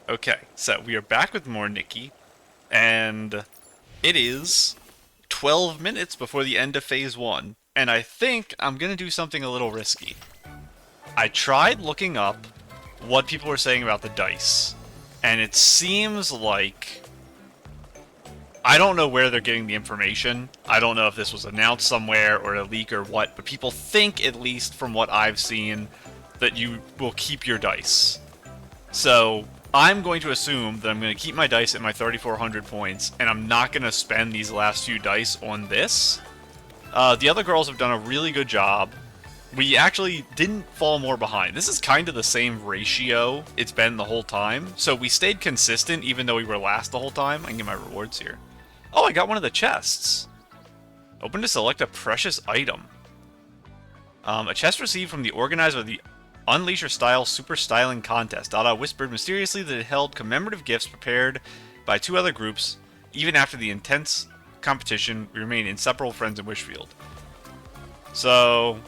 Okay, so we are back with more Nikki, and it is 12 minutes before the end of Phase 1, and I think I'm gonna do something a little risky. I tried looking up what people were saying about the dice, and it seems like... I don't know where they're getting the information. I don't know if this was announced somewhere or a leak or what, but people think, at least from what I've seen, that you will keep your dice. So, I'm going to assume that I'm going to keep my dice at my 3,400 points, and I'm not going to spend these last few dice on this. The other girls have done a really good job. We actually didn't fall more behind. This is kind of the same ratio it's been the whole time, so we stayed consistent even though we were last the whole time. I can get my rewards here. Oh, I got one of the chests. Open to select a precious item. A chest received from the organizer of the Unlease Your Style Super Styling Contest. Dada whispered mysteriously that it held commemorative gifts prepared by two other groups. Even after the intense competition, we remain inseparable friends in Wishfield. So,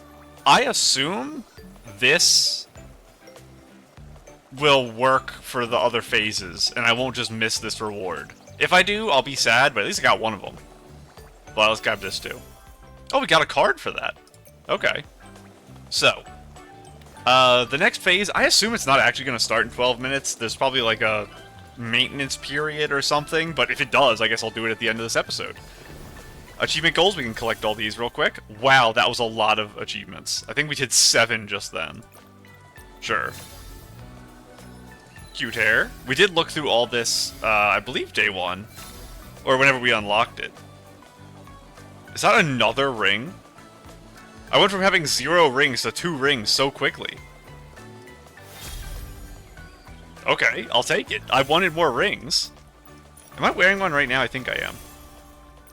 I assume this will work for the other phases, and I won't just miss this reward. If I do, I'll be sad, but at least I got one of them. Well, let's grab this too. Oh, we got a card for that. Okay. So, the next phase, I assume it's not actually going to start in 12 minutes. There's probably like a maintenance period or something, but if it does, I guess I'll do it at the end of this episode. Achievement goals, we can collect all these real quick. Wow, that was a lot of achievements. I think we did 7 just then. Sure. Cute hair. We did look through all this, I believe day 1. Or whenever we unlocked it. Is that another ring? I went from having 0 rings to 2 rings so quickly. Okay, I'll take it. I wanted more rings. Am I wearing one right now? I think I am.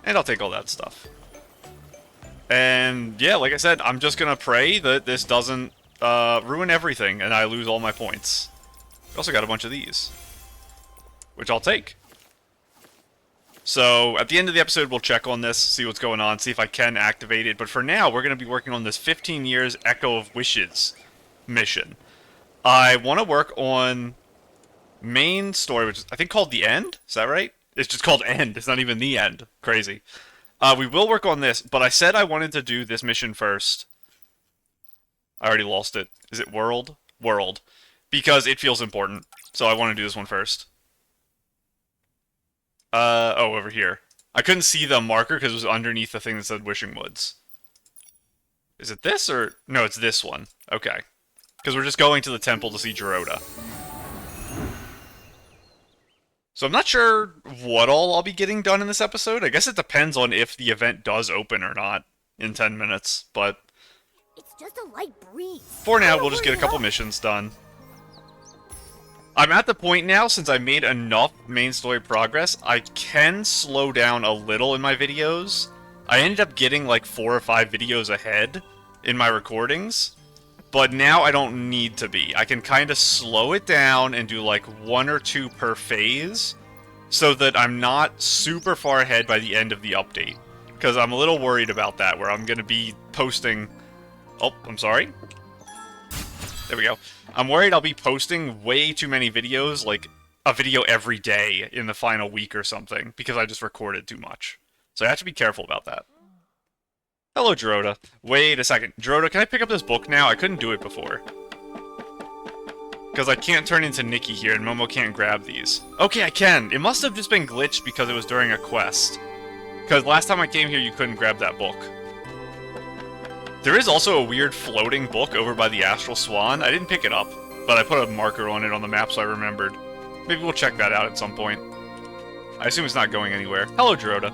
And I'll take all that stuff. And yeah, like I said, I'm just gonna pray that this doesn't ruin everything and I lose all my points. We also got a bunch of these, which I'll take. So, at the end of the episode, we'll check on this, see what's going on, see if I can activate it. But for now, we're going to be working on this 15 Years Echo of Wishes mission. I want to work on main story, which is, I think, called The End? Is that right? It's just called End. It's not even The End. Crazy. We will work on this, but I said I wanted to do this mission first. I already lost it. Is it World? World. Because it feels important. So I want to do this one first. Oh, over here. I couldn't see the marker because it was underneath the thing that said Wishing Woods. Is it this or... No, it's this one. Okay. Because we're just going to the temple to see Gerota. So I'm not sure what all I'll be getting done in this episode. I guess it depends on if the event does open or not in 10 minutes, but... It's just a light breeze. For now, we'll just get a couple missions done. I'm at the point now, since I made enough main story progress, I can slow down a little in my videos. I ended up getting like 4 or 5 videos ahead in my recordings, but now I don't need to be. I can kind of slow it down and do like 1 or 2 per phase, so that I'm not super far ahead by the end of the update. Because I'm a little worried about that, where I'm going to be posting... Oh, I'm sorry. There we go. I'm worried I'll be posting way too many videos, like a video every day in the final week or something, because I just recorded too much. So I have to be careful about that. Hello, Gerota. Wait a second. Gerota, can I pick up this book now? I couldn't do it before. Because I can't turn into Nikki here, and Momo can't grab these. Okay, I can. It must have just been glitched because it was during a quest. Because last time I came here, you couldn't grab that book. There is also a weird floating book over by the Astral Swan. I didn't pick it up, but I put a marker on it on the map so I remembered. Maybe we'll check that out at some point. I assume it's not going anywhere. Hello, Gerota.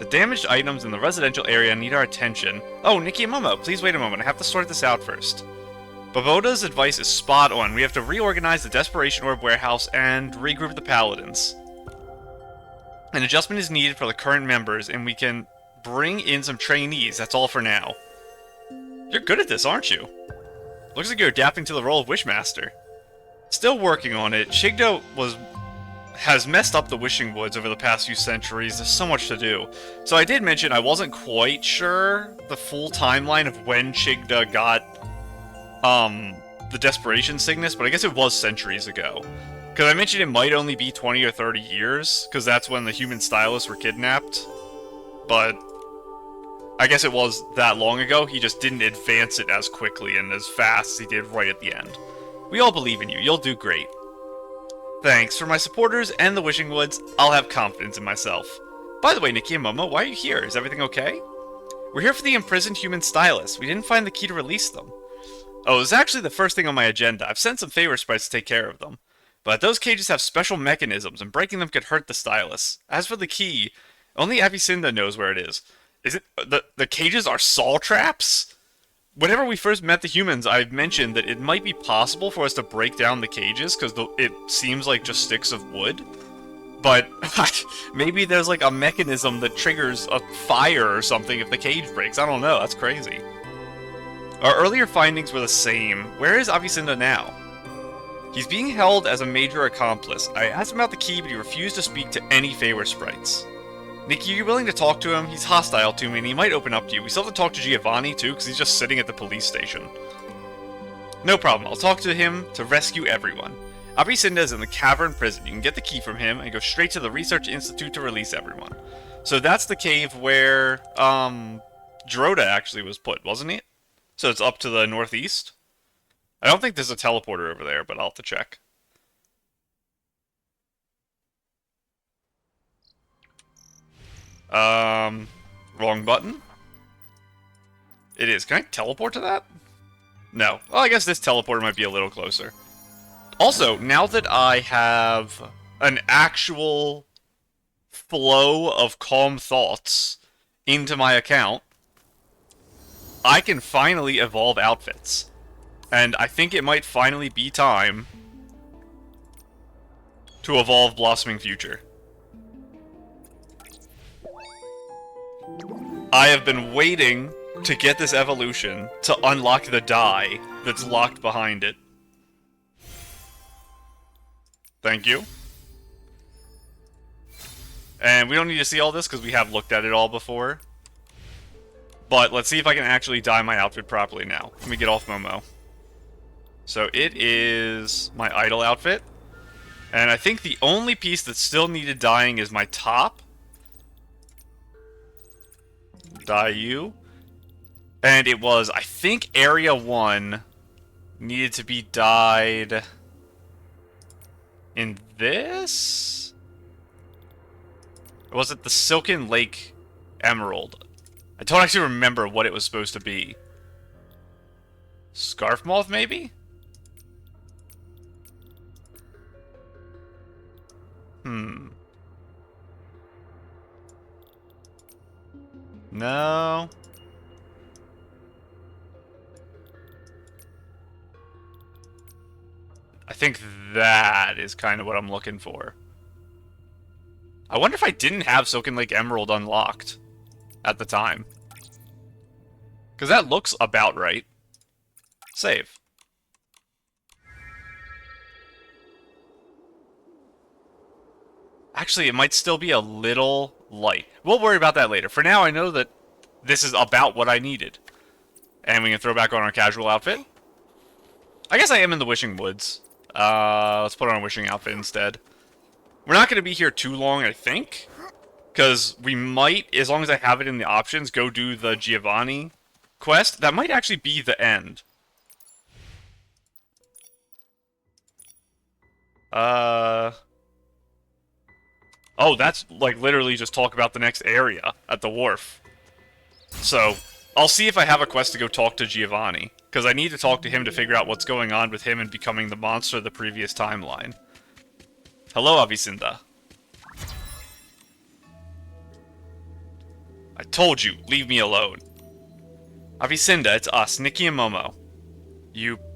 The damaged items in the residential area need our attention. Oh, Nikki and Momo, please wait a moment. I have to sort this out first. Baboda's advice is spot on. We have to reorganize the Desperation Orb warehouse and regroup the Paladins. An adjustment is needed for the current members, and we can bring in some trainees. That's all for now. You're good at this, aren't you? Looks like you're adapting to the role of Wishmaster. Still working on it. Shigda has messed up the Wishing Woods over the past few centuries. There's so much to do. So I did mention I wasn't quite sure the full timeline of when Shigda got the Desperation Sickness, but I guess it was centuries ago. Because I mentioned it might only be 20 or 30 years, because that's when the human stylists were kidnapped. But I guess it was that long ago, he just didn't advance it as quickly and as fast as he did right at the end. We all believe in you, you'll do great. Thanks. For my supporters and the Wishing Woods, I'll have confidence in myself. By the way, Nikki and Momo, why are you here? Is everything okay? We're here for the imprisoned human stylists. We didn't find the key to release them. Oh, it was actually the first thing on my agenda. I've sent some favor sprites to take care of them. But those cages have special mechanisms, and breaking them could hurt the stylists. As for the key, only Avicinda knows where it is. Is it the cages are saw traps? Whenever we first met the humans, I mentioned that it might be possible for us to break down the cages, because it seems like just sticks of wood. But maybe there's like a mechanism that triggers a fire or something if the cage breaks. I don't know, that's crazy. Our earlier findings were the same. Where is Avicinda now? He's being held as a major accomplice. I asked him about the key, but he refused to speak to any favor sprites. Nikki, are you willing to talk to him? He's hostile to me, and he might open up to you. We still have to talk to Giovanni, too, because he's just sitting at the police station. No problem. I'll talk to him to rescue everyone. Avicinda is in the cavern prison. You can get the key from him and go straight to the Research Institute to release everyone. So that's the cave where, Giroda actually was put, wasn't it? So it's up to the northeast? I don't think there's a teleporter over there, but I'll have to check. Wrong button? It is. Can I teleport to that? No. Well, I guess this teleporter might be a little closer. Also, now that I have an actual flow of calm thoughts into my account, I can finally evolve outfits. And I think it might finally be time to evolve Blossoming Future. I have been waiting to get this evolution to unlock the die that's locked behind it. Thank you. And we don't need to see all this because we have looked at it all before. But let's see if I can actually dye my outfit properly now. Let me get off Momo. So it is my idol outfit. And I think the only piece that still needed dyeing is my top. Dye you. And it was, I think, Area 1 needed to be dyed in this? Or was it the Silken Lake Emerald? I don't actually remember what it was supposed to be. Scarf Moth, maybe? No. I think that is kind of what I'm looking for. I wonder if I didn't have Silken Lake Emerald unlocked at the time. Because that looks about right. Save. Actually, it might still be a little light. We'll worry about that later. For now, I know that this is about what I needed. And we can throw back on our casual outfit. I guess I am in the Wishing Woods. Let's put on a Wishing outfit instead. We're not going to be here too long, I think. Because we might, as long as I have it in the options, go do the Giovanni quest. That might actually be the end. Oh, that's, like, literally just talk about the next area at the wharf. So, I'll see if I have a quest to go talk to Giovanni. Because I need to talk to him to figure out what's going on with him and becoming the monster of the previous timeline. Hello, Avicinda. I told you, leave me alone. Avicinda, it's us, Nikki and Momo.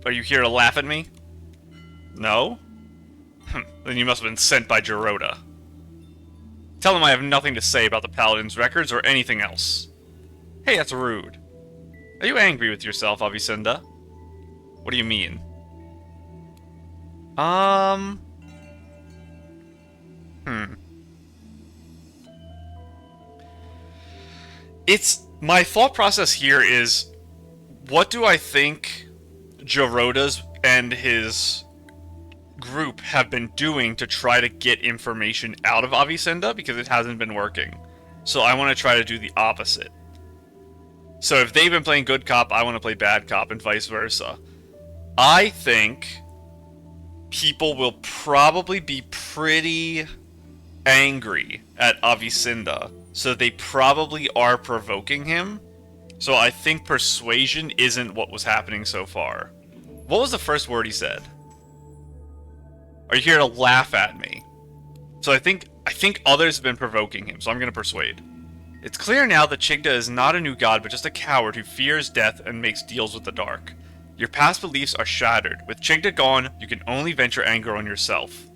Are you here to laugh at me? No? Then you must have been sent by Giroda. Tell him I have nothing to say about the Paladin's records or anything else. Hey, that's rude. Are you angry with yourself, Avicinda? What do you mean? My thought process here is, what do I think Giroda's and his group have been doing to try to get information out of Avicenna because it hasn't been working. So I want to try to do the opposite. So if they've been playing good cop, I want to play bad cop, and vice versa. I think people will probably be pretty angry at Avicenna, so they probably are provoking him. So I think persuasion isn't what was happening so far. What was the first word he said? Are you here to laugh at me? So I think others have been provoking him, so I'm going to persuade. It's clear now that Chigda is not a new god, but just a coward who fears death and makes deals with the dark. Your past beliefs are shattered. With Chigda gone, you can only vent your anger on yourself.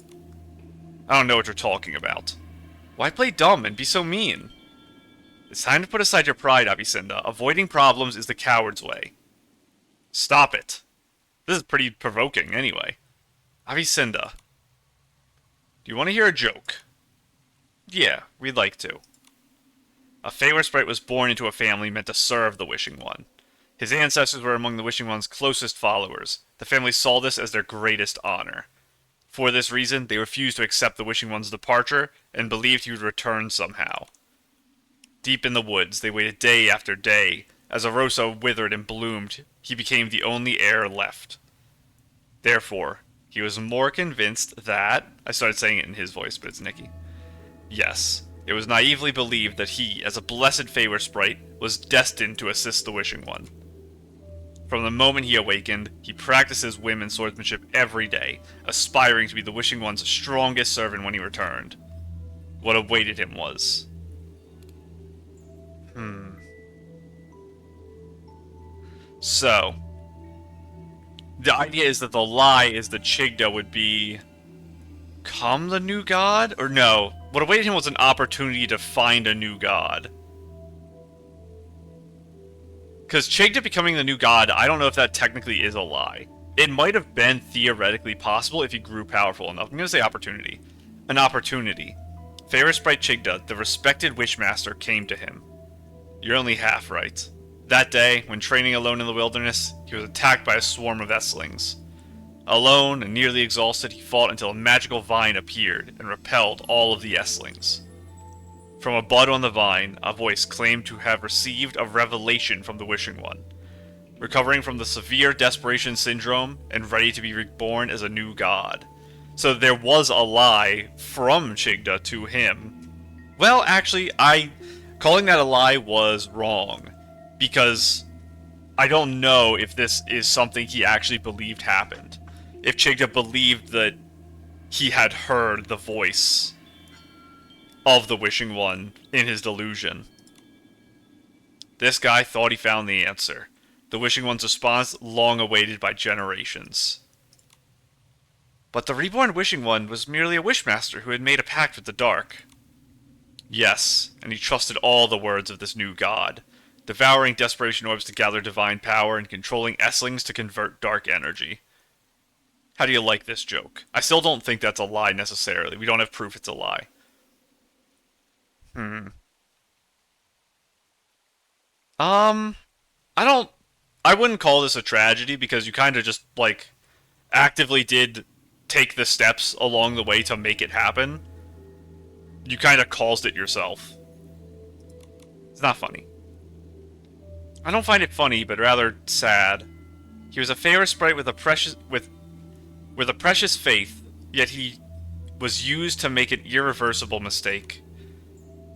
I don't know what you're talking about. Why play dumb and be so mean? It's time to put aside your pride, Avicenna. Avoiding problems is the coward's way. Stop it. This is pretty provoking, anyway. Avicenna. Do you want to hear a joke? Yeah, we'd like to. A Feyre sprite was born into a family meant to serve the Wishing One. His ancestors were among the Wishing One's closest followers. The family saw this as their greatest honor. For this reason, they refused to accept the Wishing One's departure and believed he would return somehow. Deep in the woods, they waited day after day. As Arosa withered and bloomed, he became the only heir left. Therefore, he was more convinced that... I started saying it in his voice, but it's Nikki. Yes, it was naively believed that he, as a blessed Feyre sprite, was destined to assist the Wishing One. From the moment he awakened, he practices whim and swordsmanship every day, aspiring to be the Wishing One's strongest servant when he returned. What awaited him was... So, the idea is that the lie is that Chigda would become the new god? Or no, what awaited him was an opportunity to find a new god. Because Chigda becoming the new god, I don't know if that technically is a lie. It might have been theoretically possible if he grew powerful enough. I'm going to say opportunity. An opportunity. Feyre sprite Chigda, the respected Wishmaster, came to him. You're only half right. That day, when training alone in the wilderness, he was attacked by a swarm of Esslings. Alone and nearly exhausted, he fought until a magical vine appeared and repelled all of the Esslings. From a bud on the vine, a voice claimed to have received a revelation from the Wishing One, recovering from the severe desperation syndrome and ready to be reborn as a new god. So there was a lie from Chigda to him. Well, actually, calling that a lie was wrong, because I don't know if this is something he actually believed happened. If Chigda believed that he had heard the voice of the Wishing One in his delusion. This guy thought he found the answer. The Wishing One's response, long awaited by generations. But the reborn Wishing One was merely a Wishmaster who had made a pact with the dark. Yes, and he trusted all the words of this new god, devouring desperation orbs to gather divine power and controlling Esslings to convert dark energy. How do you like this joke? I still don't think that's a lie necessarily. We don't have proof it's a lie. I wouldn't call this a tragedy because you kind of just, like, actively did take the steps along the way to make it happen. You kind of caused it yourself. It's not funny. I don't find it funny, but rather sad. He was a Feyre sprite with a precious faith, yet he was used to make an irreversible mistake.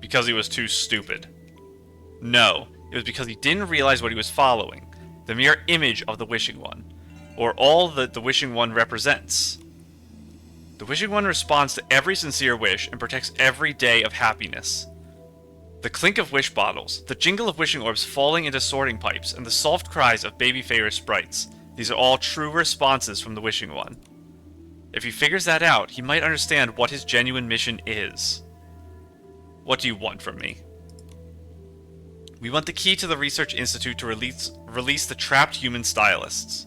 Because he was too stupid. No, it was because he didn't realize what he was following. The mere image of the Wishing One. Or all that the Wishing One represents. The Wishing One responds to every sincere wish and protects every day of happiness. The clink of wish bottles, the jingle of wishing orbs falling into sorting pipes, and the soft cries of baby Feyre sprites. These are all true responses from the Wishing One. If he figures that out, he might understand what his genuine mission is. What do you want from me? We want the key to the Research Institute to release the trapped human stylists.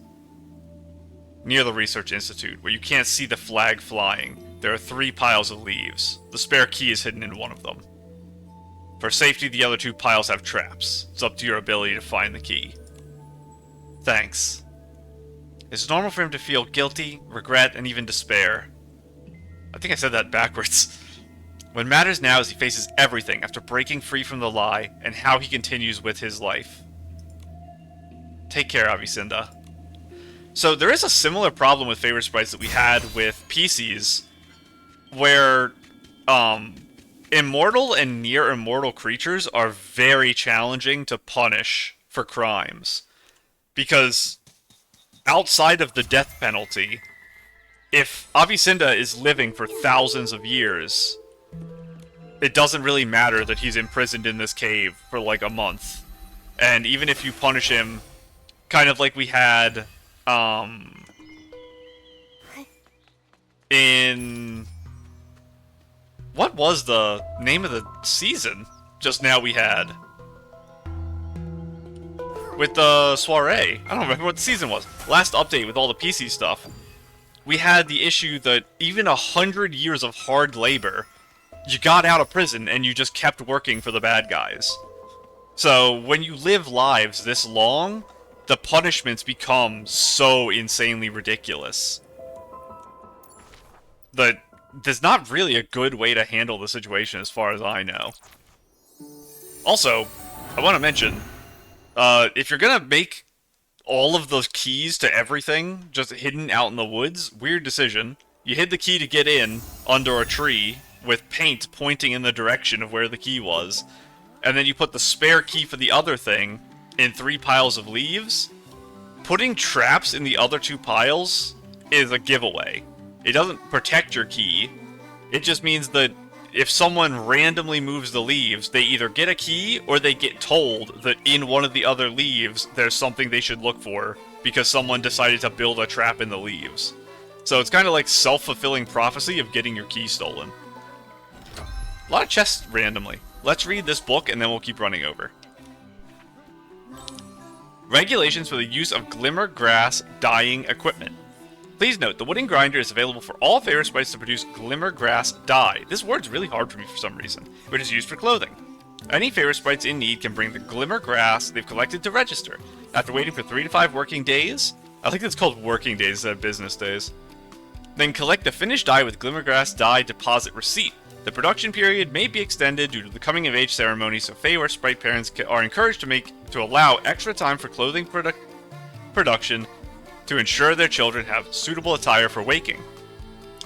Near the Research Institute, where you can't see the flag flying, there are 3 piles of leaves. The spare key is hidden in one of them. For safety, the other 2 piles have traps. It's up to your ability to find the key. Thanks. It's normal for him to feel guilty, regret, and even despair. I think I said that backwards. What matters now is he faces everything after breaking free from the lie, and how he continues with his life. Take care, Avicenda. So there is a similar problem with favorite sprites that we had with PCs, where immortal and near immortal creatures are very challenging to punish for crimes. Because outside of the death penalty, if Avicenda is living for thousands of years, it doesn't really matter that he's imprisoned in this cave for like a month. And even if you punish him, kind of like we had, in... What was the name of the season just now we had? With the soiree. I don't remember what the season was. Last update with all the PC stuff. We had the issue that even 100 years of hard labor, you got out of prison and you just kept working for the bad guys. So when you live lives this long, the punishments become so insanely ridiculous that there's not really a good way to handle the situation as far as I know. Also, I want to mention, if you're gonna make all of those keys to everything just hidden out in the woods, weird decision. You hid the key to get in under a tree with paint pointing in the direction of where the key was, and then you put the spare key for the other thing in 3 piles of leaves. Putting traps in the other 2 piles is a giveaway. It doesn't protect your key. It just means that if someone randomly moves the leaves, they either get a key or they get told that in one of the other leaves there's something they should look for because someone decided to build a trap in the leaves. So it's kind of like self-fulfilling prophecy of getting your key stolen. A lot of chests randomly. Let's read this book and then we'll keep running over. Regulations for the use of glimmer grass dyeing equipment. Please note, the wooden grinder is available for all favorite sprites to produce glimmer grass dye. This word's really hard for me for some reason, which is used for clothing. Any favorite sprites in need can bring the glimmer grass they've collected to register. After waiting for 3 to 5 working days, I think it's called working days instead of business days, then collect the finished dye with glimmer grass dye deposit receipt. The production period may be extended due to the coming of age ceremony, so favorite sprite parents are encouraged to allow extra time for clothing production to ensure their children have suitable attire for waking.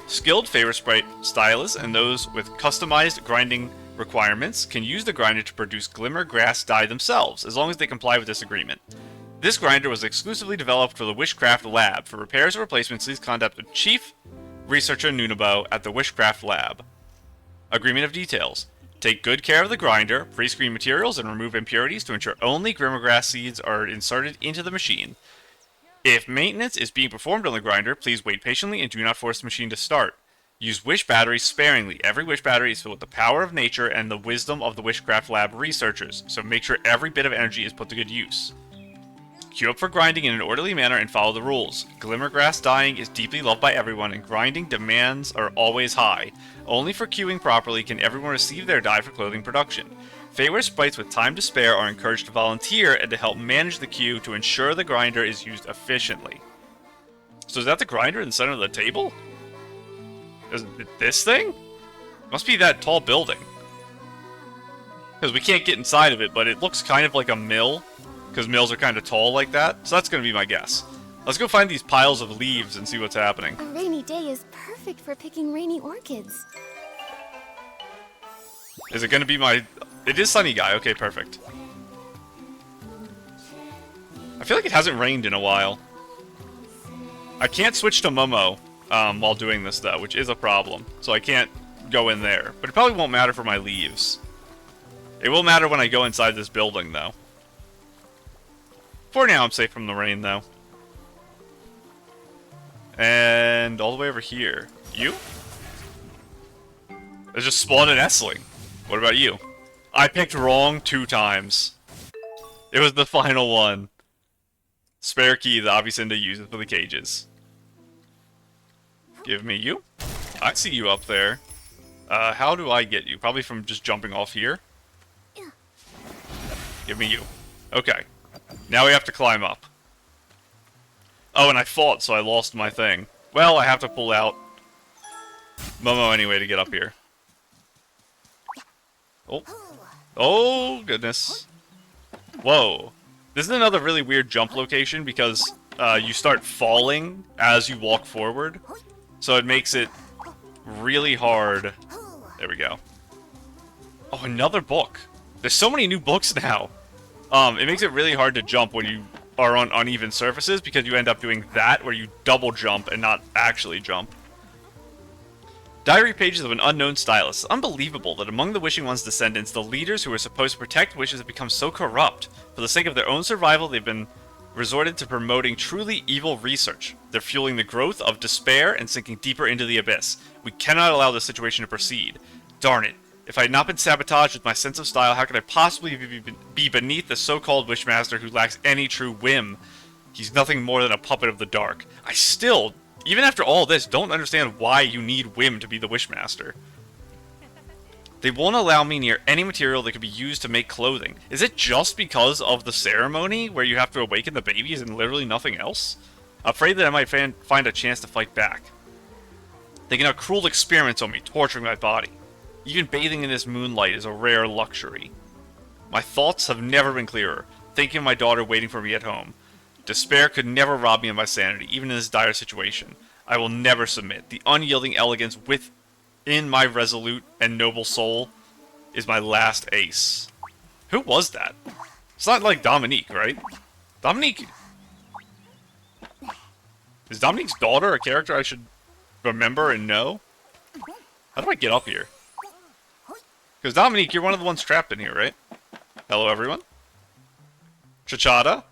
Skilled favorite sprite stylists and those with customized grinding requirements can use the grinder to produce glimmer grass dye themselves, as long as they comply with this agreement. This grinder was exclusively developed for the Wishcraft Lab. For repairs or replacements, please contact the Chief Researcher Nunabo at the Wishcraft Lab. Agreement of details. Take good care of the grinder, pre-screen materials, and remove impurities to ensure only glimmergrass seeds are inserted into the machine. If maintenance is being performed on the grinder, please wait patiently and do not force the machine to start. Use wish batteries sparingly. Every wish battery is filled with the power of nature and the wisdom of the Wishcraft Lab researchers, so make sure every bit of energy is put to good use. Queue up for grinding in an orderly manner and follow the rules. Glimmergrass dyeing is deeply loved by everyone, and grinding demands are always high. Only for queuing properly can everyone receive their dye for clothing production. Favorite sprites with time to spare are encouraged to volunteer and to help manage the queue to ensure the grinder is used efficiently. So is that the grinder in the center of the table? Is it this thing? Must be that tall building. Because we can't get inside of it, but it looks kind of like a mill. Because mills are kind of tall like that. So that's going to be my guess. Let's go find these piles of leaves and see what's happening. A rainy day is perfect for picking rainy orchids. Is it going to be my... It is Sunny Guy. Okay, perfect. I feel like it hasn't rained in a while. I can't switch to Momo while doing this, though, which is a problem. So I can't go in there. But it probably won't matter for my leaves. It will matter when I go inside this building, though. For now, I'm safe from the rain, though. And all the way over here. You? I just spawned an Essling. What about you? I picked wrong 2 times. It was the final one. Spare key that Avicenda uses for the cages. Give me you. I see you up there. How do I get you? Probably from just jumping off here. Give me you. Okay. Now we have to climb up. Oh, and I fought, so I lost my thing. Well, I have to pull out Momo anyway to get up here. Oh. Oh, goodness. Whoa. This is another really weird jump location because you start falling as you walk forward. So it makes it really hard. There we go. Oh, another book. There's so many new books now. It makes it really hard to jump when you are on uneven surfaces because you end up doing that where you double jump and not actually jump. Diary pages of an unknown stylist. Unbelievable that among the Wishing One's descendants, the leaders who were supposed to protect wishes have become so corrupt. For the sake of their own survival, they've been resorted to promoting truly evil research. They're fueling the growth of despair and sinking deeper into the abyss. We cannot allow this situation to proceed. Darn it. If I had not been sabotaged with my sense of style, how could I possibly be beneath the so-called Wishmaster who lacks any true whim? He's nothing more than a puppet of the dark. I still, even after all this, don't understand why you need whim to be the Wishmaster. They won't allow me near any material that could be used to make clothing. Is it just because of the ceremony where you have to awaken the babies and literally nothing else? Afraid that I might find a chance to fight back. They can have cruel experiments on me, torturing my body. Even bathing in this moonlight is a rare luxury. My thoughts have never been clearer, thinking of my daughter waiting for me at home. Despair could never rob me of my sanity, even in this dire situation. I will never submit. The unyielding elegance within my resolute and noble soul is my last ace. Who was that? It's not like Dominique, right? Dominique... Is Dominique's daughter a character I should remember and know? How do I get up here? Because Dominique, you're one of the ones trapped in here, right? Hello, everyone. Chachada?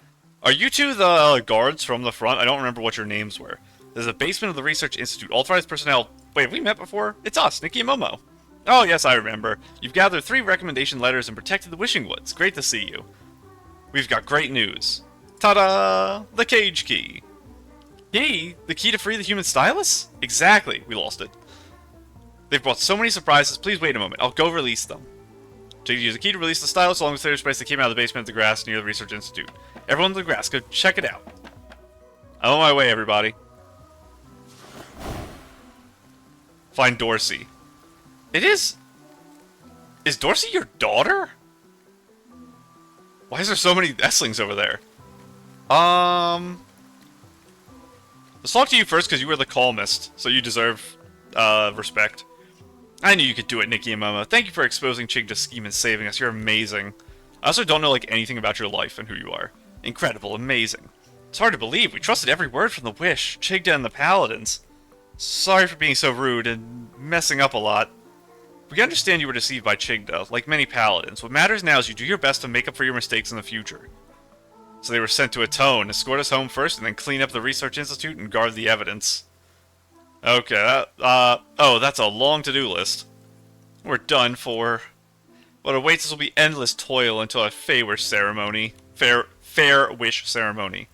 Are you two the guards from the front? I don't remember what your names were. There's a basement of the Research Institute. Authorized personnel... Wait, have we met before? It's us, Nikki and Momo. Oh, yes, I remember. You've gathered 3 recommendation letters and protected the Wishing Woods. Great to see you. We've got great news. Ta-da! The cage key. Key? The key to free the human stylus? Exactly. We lost it. They've brought so many surprises. Please wait a moment. I'll go release them. So you use the key to release the stylus along with the space that came out of the basement of the grass near the Research Institute. Everyone in the grass, go check it out. I'm on my way, everybody. Find Dorsey. It is... Is Dorsey your daughter? Why is there so many Esslings over there? Let's talk to you first because you were the calmest, so you deserve respect. I knew you could do it, Nikki and Momo. Thank you for exposing Chigda's scheme and saving us. You're amazing. I also don't know anything about your life and who you are. Incredible, amazing. It's hard to believe. We trusted every word from the Wish, Chigda, and the Paladins. Sorry for being so rude and messing up a lot. We understand you were deceived by Chigda, like many Paladins. What matters now is you do your best to make up for your mistakes in the future. So they were sent to atone, escort us home first, and then clean up the Research Institute and guard the evidence. Okay, oh, that's a long to-do list. We're done for. What awaits us will be endless toil until a fair wish ceremony. Fair wish ceremony.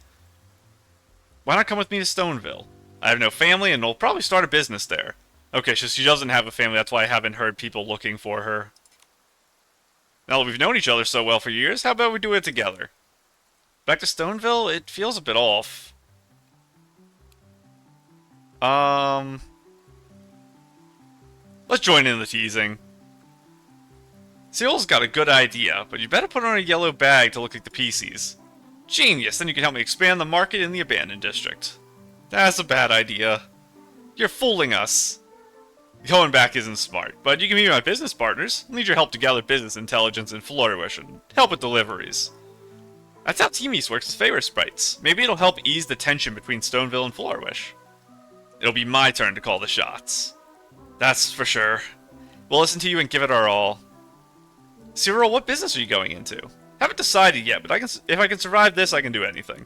Why not come with me to Stoneville? I have no family and will probably start a business there. Okay, so she doesn't have a family, that's why I haven't heard people looking for her. Now that we've known each other so well for years, how about we do it together? Back to Stoneville? It feels a bit off. Let's join in the teasing. Seal's got a good idea, but you better put on a yellow bag to look like the PCs. Genius, then you can help me expand the market in the abandoned district. That's a bad idea. You're fooling us. Going back isn't smart, but you can be my business partners. I need your help to gather business intelligence in Florawish and help with deliveries. That's how Team East works with favor sprites. Maybe it'll help ease the tension between Stoneville and Florawish. It'll be my turn to call the shots. That's for sure. We'll listen to you and give it our all. Cyril, what business are you going into? Haven't decided yet, but if I can survive this, I can do anything.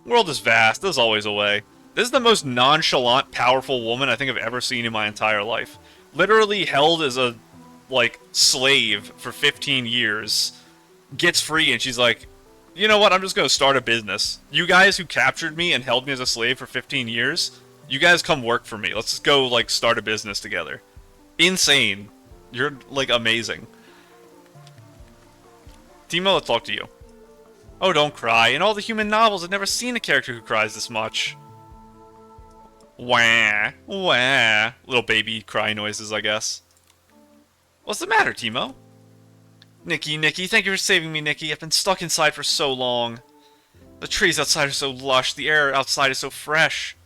World is vast, there's always a way. This is the most nonchalant, powerful woman I think I've ever seen in my entire life. Literally held as a, slave for 15 years. Gets free and she's like, you know what, I'm just gonna start a business. You guys who captured me and held me as a slave for 15 years, you guys come work for me. Let's just go, start a business together. Insane. You're, amazing. Timo, let's talk to you. Oh, don't cry. In all the human novels, I've never seen a character who cries this much. Wah, wah. Little baby cry noises, I guess. What's the matter, Timo? Nikki, thank you for saving me, Nikki. I've been stuck inside for so long. The trees outside are so lush, the air outside is so fresh.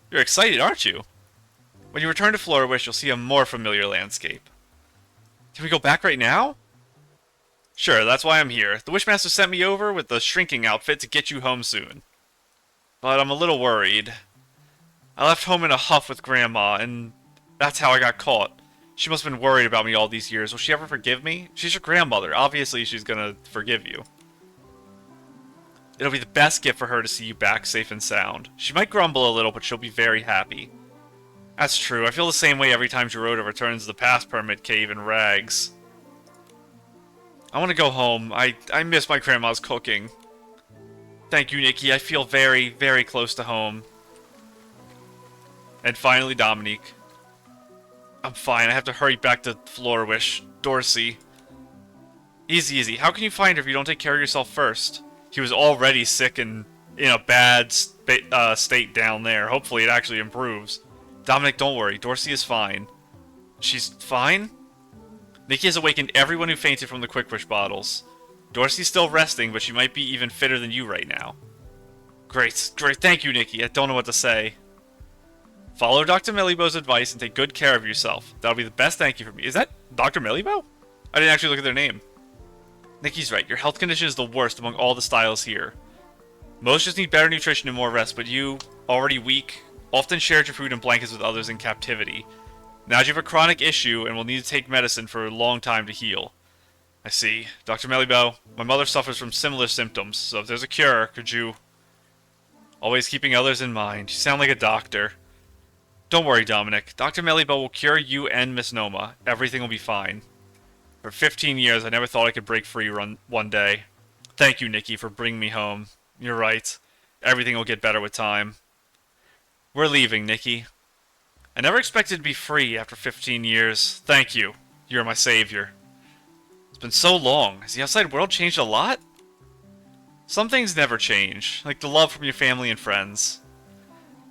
You're excited, aren't you? When you return to Florawish, you'll see a more familiar landscape. Can we go back right now? Sure, that's why I'm here. The Wishmaster sent me over with the shrinking outfit to get you home soon. But I'm a little worried. I left home in a huff with Grandma, and that's how I got caught. She must have been worried about me all these years. Will she ever forgive me? She's your grandmother. Obviously, she's gonna forgive you. It'll be the best gift for her to see you back safe and sound. She might grumble a little, but she'll be very happy. That's true. I feel the same way every time Gerota returns to the past permit cave in rags. I want to go home. I miss my grandma's cooking. Thank you, Nikki. I feel very, very close to home. And finally, Dominique. I'm fine. I have to hurry back to Florawish. Dorsey. Easy. How can you find her if you don't take care of yourself first? He was already sick and in a bad state down there. Hopefully it actually improves. Dominic, don't worry. Dorsey is fine. She's fine? Nikki has awakened everyone who fainted from the Quick Wish bottles. Dorsey's still resting, but she might be even fitter than you right now. Great. Thank you, Nikki. I don't know what to say. Follow Dr. Millibo's advice and take good care of yourself. That'll be the best thank you from me. Is that Dr. Millibo? I didn't actually look at their name. Nikki's right. Your health condition is the worst among all the styles here. Most just need better nutrition and more rest, but you, already weak, often shared your food and blankets with others in captivity. Now you have a chronic issue and will need to take medicine for a long time to heal. I see. Dr. Millibo, my mother suffers from similar symptoms, so if there's a cure, could you... Always keeping others in mind. You sound like a doctor. Don't worry, Dominic. Dr. Millibo will cure you and Miss Noma. Everything will be fine. For 15 years, I never thought I could break free one day. Thank you, Nikki, for bringing me home. You're right. Everything will get better with time. We're leaving, Nikki. I never expected to be free after 15 years. Thank you. You're my savior. It's been so long. Has the outside world changed a lot? Some things never change, like the love from your family and friends.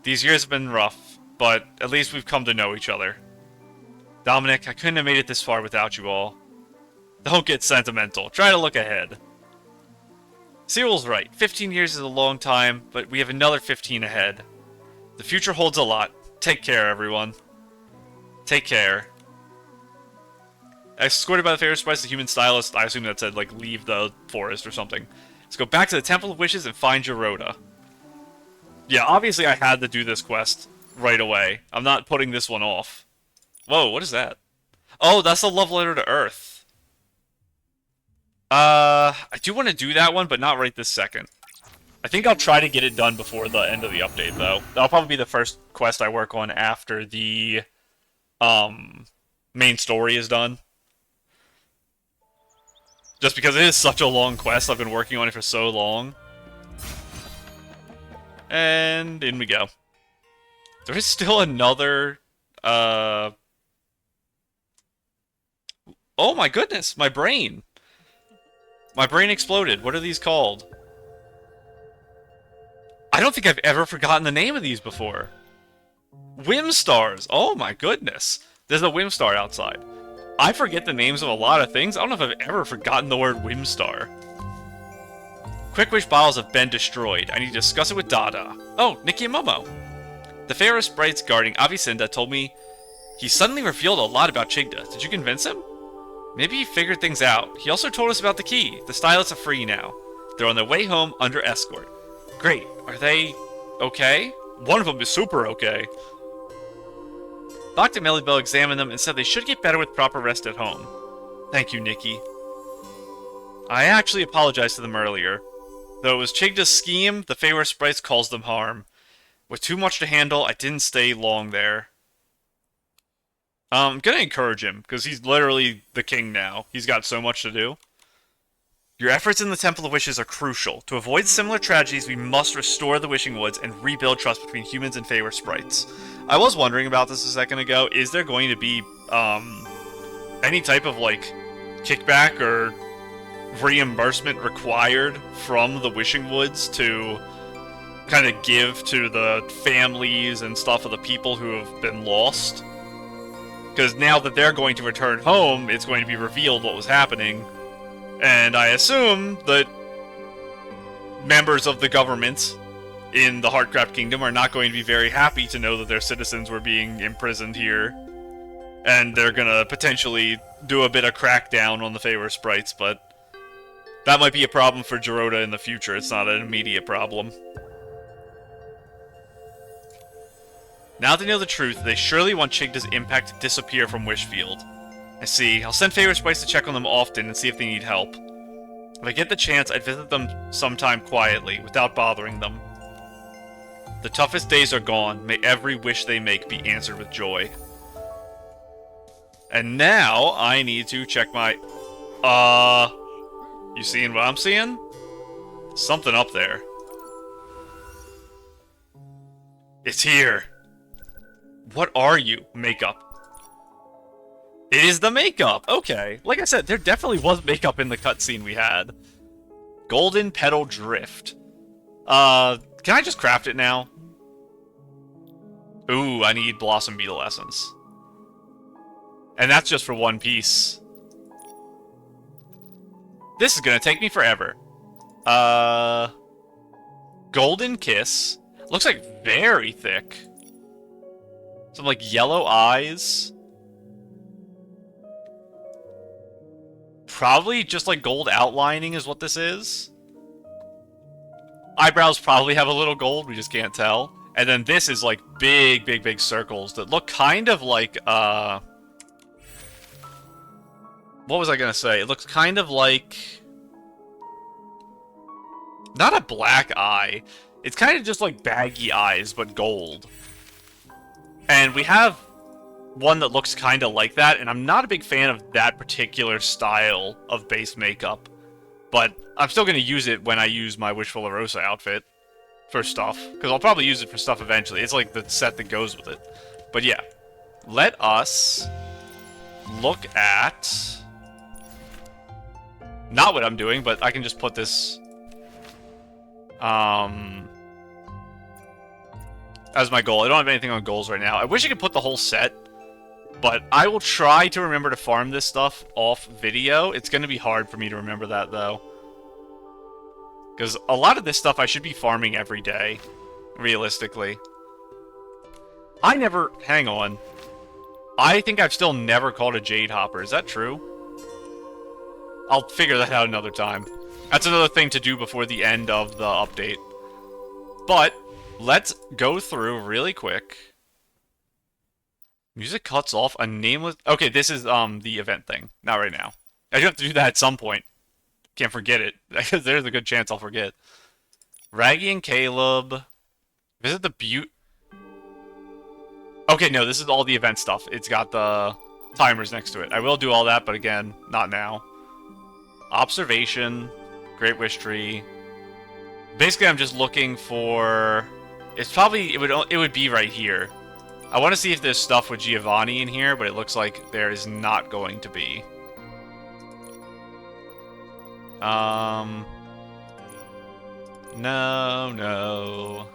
These years have been rough, but at least we've come to know each other. Dominic, I couldn't have made it this far without you all. Don't get sentimental. Try to look ahead. Cyril's right. 15 years is a long time, but we have another 15 ahead. The future holds a lot. Take care, everyone. Take care. Escorted by the Favorite Sprites, the human stylist, I assume that said, like, leave the forest or something. Let's go back to the Temple of Wishes and find Gerota. Yeah, obviously I had to do this quest right away. I'm not putting this one off. Whoa, what is that? Oh, that's a love letter to Earth. I do want to do that one, but not right this second. I think I'll try to get it done before the end of the update, though. That'll probably be the first quest I work on after the, main story is done. Just because it is such a long quest, I've been working on it for so long. And in we go. There is still another, Oh my goodness, my brain! My brain exploded. What are these called? I don't think I've ever forgotten the name of these before. Whimstars. Oh my goodness. There's a Whimstar outside. I forget the names of a lot of things. I don't know if I've ever forgotten the word Whimstar. Quick Wish bottles have been destroyed. I need to discuss it with Dada. Oh, Nikki and Momo. The Favorite Sprites guarding Avicenda told me he suddenly revealed a lot about Chigda. Did you convince him? Maybe he figured things out. He also told us about the key. The stylists are free now. They're on their way home under escort. Great. Are they okay? One of them is super okay. Dr. Mellibel examined them and said they should get better with proper rest at home. Thank you, Nikki. I actually apologized to them earlier. Though it was Chigda's scheme, the Favorite Sprites caused them harm. With too much to handle, I didn't stay long there. I'm gonna encourage him, because he's literally the king now. He's got so much to do. Your efforts in the Temple of Wishes are crucial. To avoid similar tragedies, we must restore the Wishing Woods and rebuild trust between humans and Favorite Sprites. I was wondering about this a second ago. Is there going to be, any type of, like, kickback or reimbursement required from the Wishing Woods to kind of give to the families and stuff of the people who have been lost. Because now that they're going to return home, it's going to be revealed what was happening. And I assume that members of the government in the Heartcraft Kingdom are not going to be very happy to know that their citizens were being imprisoned here. And they're gonna potentially do a bit of crackdown on the favor sprites, but that might be a problem for Gerota in the future. It's not an immediate problem. Now they know the truth, they surely want Chigda's impact to disappear from Wishfield. I see. I'll send favor sprites to check on them often and see if they need help. If I get the chance, I'd visit them sometime quietly, without bothering them. The toughest days are gone. May every wish they make be answered with joy. And now, I need to check my... You seeing what I'm seeing? Something up there. It's here. What are you, makeup? It is the makeup! Okay. Like I said, there definitely was makeup in the cutscene we had. Golden Petal Drift. Can I just craft it now? Ooh, I need Blossom Beetle Essence. And that's just for one piece. This is gonna take me forever. Golden Kiss. Looks like very thick. Some, like, yellow eyes. Probably just, like, gold outlining is what this is. Eyebrows probably have a little gold, we just can't tell. And then this is, like, big circles that look kind of like, what was I gonna say? It looks kind of like... not a black eye. It's kind of just like baggy eyes, but gold. And we have one that looks kind of like that, and I'm not a big fan of that particular style of base makeup. But I'm still going to use it when I use my Wishful Arosa outfit for stuff. Because I'll probably use it for stuff eventually. It's like the set that goes with it. But yeah. Let us look at... not what I'm doing, but I can just put this... as my goal. I don't have anything on goals right now. I wish I could put the whole set, but I will try to remember to farm this stuff off video. It's going to be hard for me to remember that, though. Because a lot of this stuff I should be farming every day, realistically. I never... hang on. I think I've still never caught a Jade Hopper. Is that true? I'll figure that out another time. That's another thing to do before the end of the update. But... let's go through really quick. Music cuts off a nameless... okay, this is the event thing. Not right now. I do have to do that at some point. Can't forget it. There's a good chance I'll forget. Raggy and Caleb. Visit the Butte... okay, no, this is all the event stuff. It's got the timers next to it. I will do all that, but again, not now. Observation. Great Wish Tree. Basically, I'm just looking for... it's probably... it would be right here. I want to see if there's stuff with Giovanni in here, but it looks like there is not going to be. No.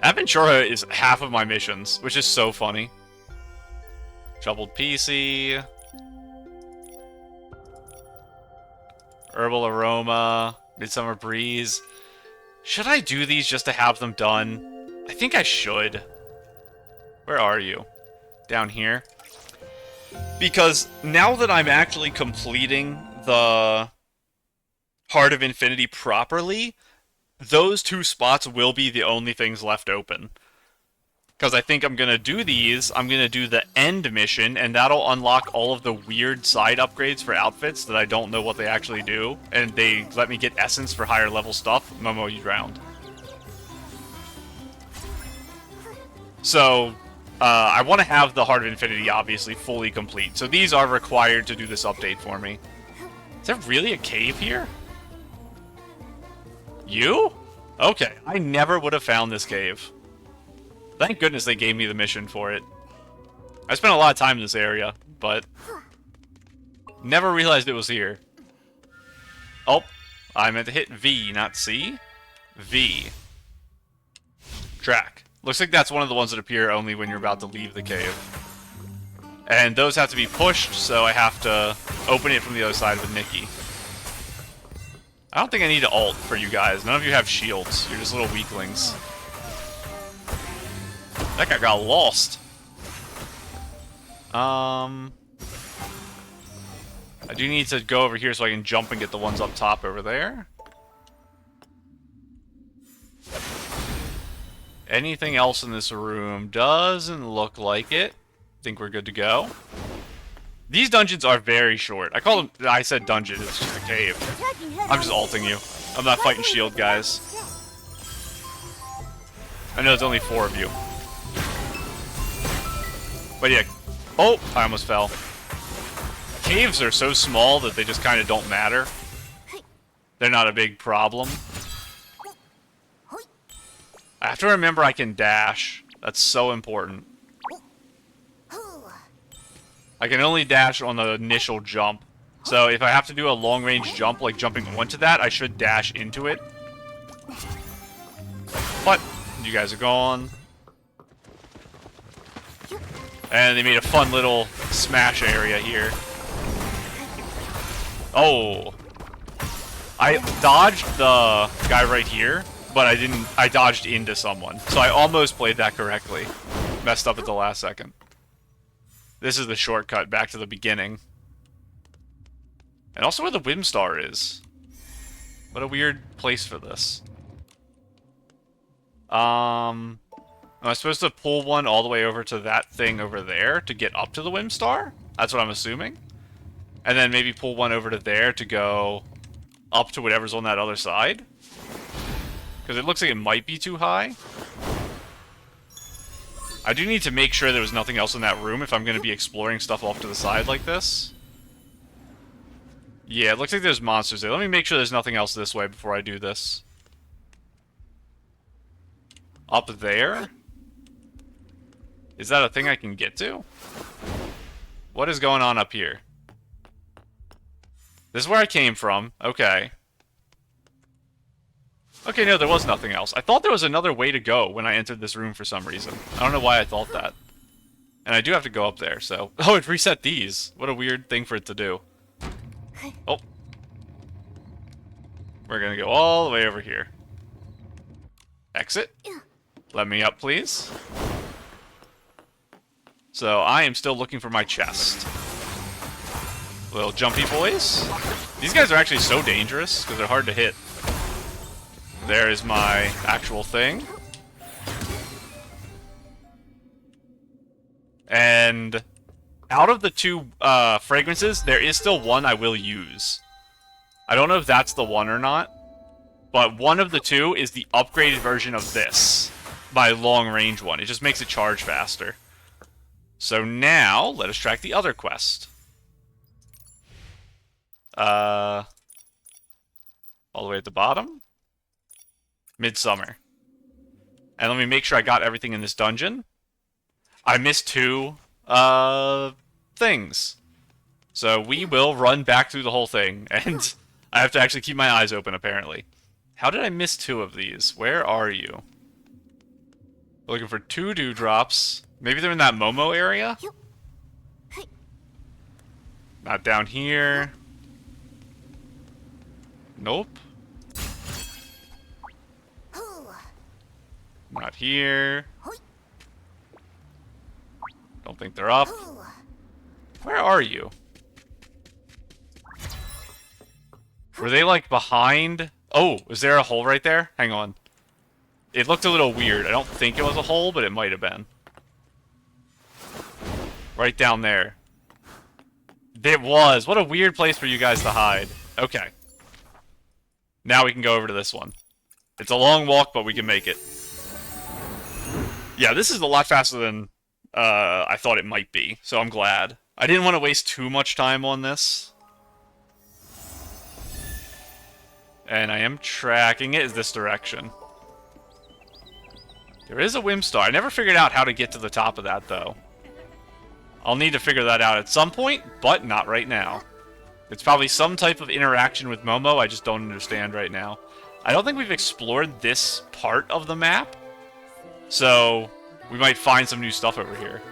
Aventura is half of my missions, which is so funny. Troubled PC. Herbal Aroma. Midsummer Breeze. Should I do these just to have them done? I think I should. Where are you? Down here? Because now that I'm actually completing the Heart of Infinity properly, those two spots will be the only things left open. Because I think I'm going to do these, I'm going to do the end mission, and that'll unlock all of the weird side upgrades for outfits that I don't know what they actually do. And they let me get essence for higher level stuff. Momo, you drowned. So, I want to have the Heart of Infinity, obviously, fully complete. So these are required to do this update for me. Is there really a cave here? You? Okay, I never would have found this cave. Thank goodness they gave me the mission for it. I spent a lot of time in this area, but... Never realized it was here. Oh, I meant to hit V, not C. V. Track. Looks like that's one of the ones that appear only when you're about to leave the cave. And those have to be pushed, so I have to open it from the other side with Nikki. I don't think I need to ult for you guys. None of you have shields. You're just little weaklings. That guy got lost. I do need to go over here so I can jump and get the ones up top over there. Anything else in this room? Doesn't look like it. Think we're good to go. These dungeons are very short. I said dungeon, it's just a cave. I'm just ulting you. I'm not fighting shield guys. I know there's only 4 of you. But yeah. Oh, I almost fell. Caves are so small that they just kind of don't matter. They're not a big problem. I have to remember I can dash. That's so important. I can only dash on the initial jump. So if I have to do a long-range jump, like jumping onto that, I should dash into it. But you guys are gone. And they made a fun little smash area here. Oh. I dodged the guy right here, but I dodged into someone. So I almost played that correctly. Messed up at the last second. This is the shortcut back to the beginning. And also where the Whimstar is. What a weird place for this. Am I supposed to pull one all the way over to that thing over there to get up to the Whimstar? That's what I'm assuming. And then maybe pull one over to there to go up to whatever's on that other side. Because it looks like it might be too high. I do need to make sure there was nothing else in that room if I'm going to be exploring stuff off to the side like this. Yeah, it looks like there's monsters there. Let me make sure there's nothing else this way before I do this. Up there? Is that a thing I can get to? What is going on up here? This is where I came from. Okay. Okay, no, there was nothing else. I thought there was another way to go when I entered this room for some reason. I don't know why I thought that. And I do have to go up there, so... Oh, it reset these. What a weird thing for it to do. Oh. We're gonna go all the way over here. Exit. Let me up, please. So, I am still looking for my chest. Little jumpy boys. These guys are actually so dangerous, because they're hard to hit. There is my actual thing. And out of the 2 fragrances, there is still one I will use. I don't know if that's the one or not, but one of the 2 is the upgraded version of this. My long-range one. It just makes it charge faster. So now, let us track the other quest. All the way at the bottom. Midsummer. And let me make sure I got everything in this dungeon. I missed 2 things. So we will run back through the whole thing, and I have to actually keep my eyes open, apparently. How did I miss 2 of these? Where are you? Looking for 2 dewdrops. Maybe they're in that Momo area? Not down here. Nope. Not here. Don't think they're up. Where are you? Were they, like, behind? Oh, is there a hole right there? Hang on. It looked a little weird. I don't think it was a hole, but it might have been. Right down there. It was. What a weird place for you guys to hide. Okay. Now we can go over to this one. It's a long walk, but we can make it. Yeah, this is a lot faster than I thought it might be, so I'm glad. I didn't want to waste too much time on this. And I am tracking it. Is this direction? There is a Whimstar. I never figured out how to get to the top of that, though. I'll need to figure that out at some point, but not right now. It's probably some type of interaction with Momo I just don't understand right now. I don't think we've explored this part of the map, so we might find some new stuff over here.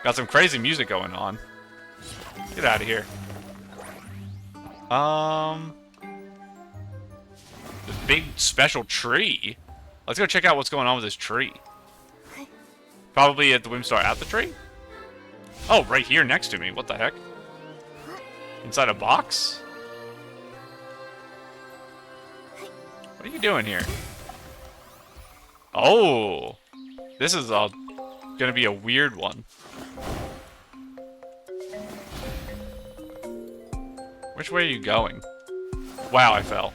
Got some crazy music going on. Get out of here. The big special tree. Let's go check out what's going on with this tree. Probably at the Whimstar at the tree? Oh, right here next to me. What the heck? Inside a box? What are you doing here? Oh! This is gonna be a weird one. Which way are you going? Wow, I fell.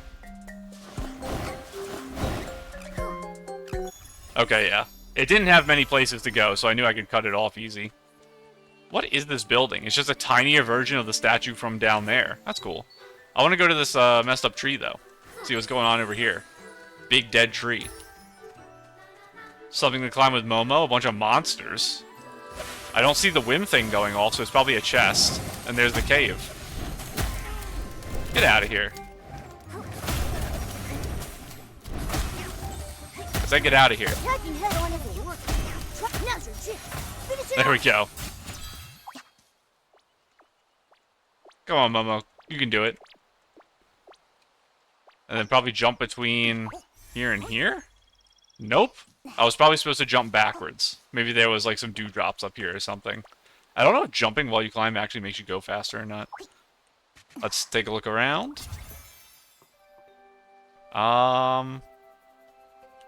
Okay, yeah. It didn't have many places to go, so I knew I could cut it off easy. What is this building? It's just a tinier version of the statue from down there. That's cool. I want to go to this messed up tree, though. See what's going on over here. Big dead tree. Something to climb with Momo. A bunch of monsters. I don't see the whim thing going off, so it's probably a chest. And there's the cave. Get out of here. Let's get out of here. There we go. Come on, Momo. You can do it. And then probably jump between here and here? Nope. I was probably supposed to jump backwards. Maybe there was like some dewdrops up here or something. I don't know if jumping while you climb actually makes you go faster or not. Let's take a look around.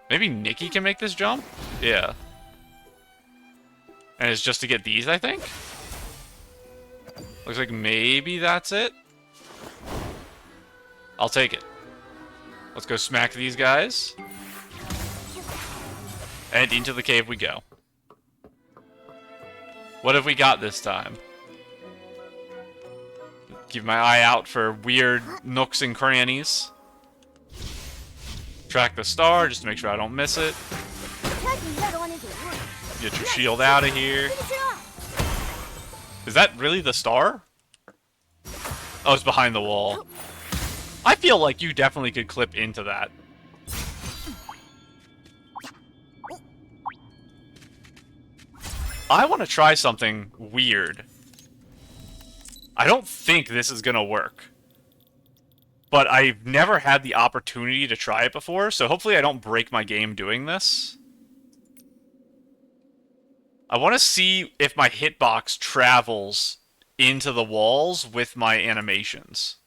Maybe Nikki can make this jump? Yeah. And it's just to get these, I think? Looks like maybe that's it. I'll take it. Let's go smack these guys. And into the cave we go. What have we got this time? Keep my eye out for weird nooks and crannies. Track the star just to make sure I don't miss it. Get your shield out of here. Is that really the star? Oh, it's behind the wall. I feel like you definitely could clip into that. I want to try something weird. I don't think this is going to work. But I've never had the opportunity to try it before, so hopefully I don't break my game doing this. I want to see if my hitbox travels into the walls with my animations.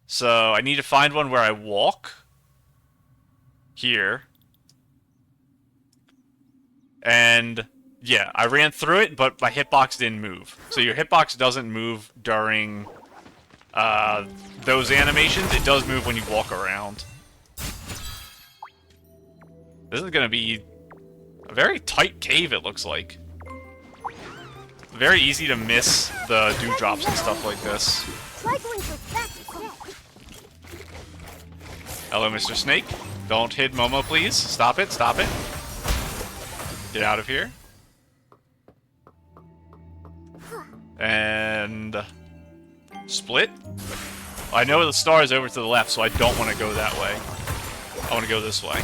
So I need to find one where I walk. Here. And yeah, I ran through it, but my hitbox didn't move. So your hitbox doesn't move during those animations. It does move when you walk around. This is going to be a very tight cave, it looks like. Very easy to miss the dewdrops and stuff like this. Hello, Mr. Snake. Don't hit Momo, please. Stop it, stop it. Get out of here. And split. I know the star is over to the left, so I don't want to go that way. I want to go this way.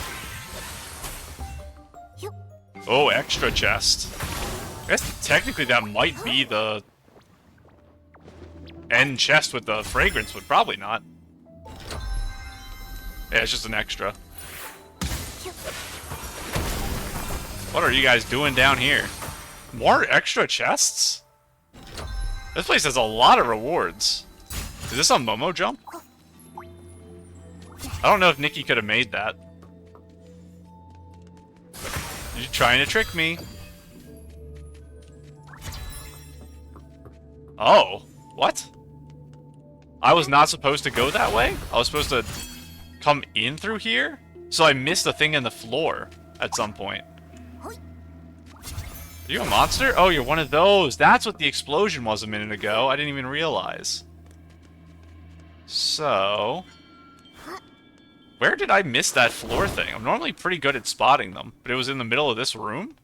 Oh, extra chest. I guess technically that might be the end chest with the fragrance, but probably not. Yeah, it's just an extra. What are you guys doing down here? More extra chests? This place has a lot of rewards. Is this a Momo jump? I don't know if Nikki could have made that. You're trying to trick me. Oh, what? I was not supposed to go that way? I was supposed to come in through here? So I missed a thing in the floor at some point. Are you a monster? Oh, you're one of those. That's what the explosion was a minute ago. I didn't even realize. So... where did I miss that floor thing? I'm normally pretty good at spotting them, but it was in the middle of this room?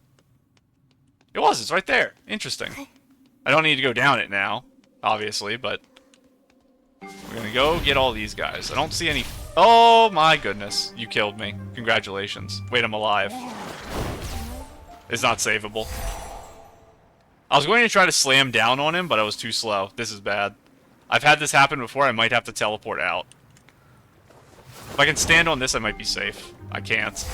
It was. It's right there. Interesting. I don't need to go down it now. obviously, but we're gonna go get all these guys. I don't see any... Oh my goodness, you killed me. Congratulations. Wait, I'm alive. It's not savable. I was going to try to slam down on him, but I was too slow. This is bad. I've had this happen before. I might have to teleport out. If I can stand on this, I might be safe. I can't.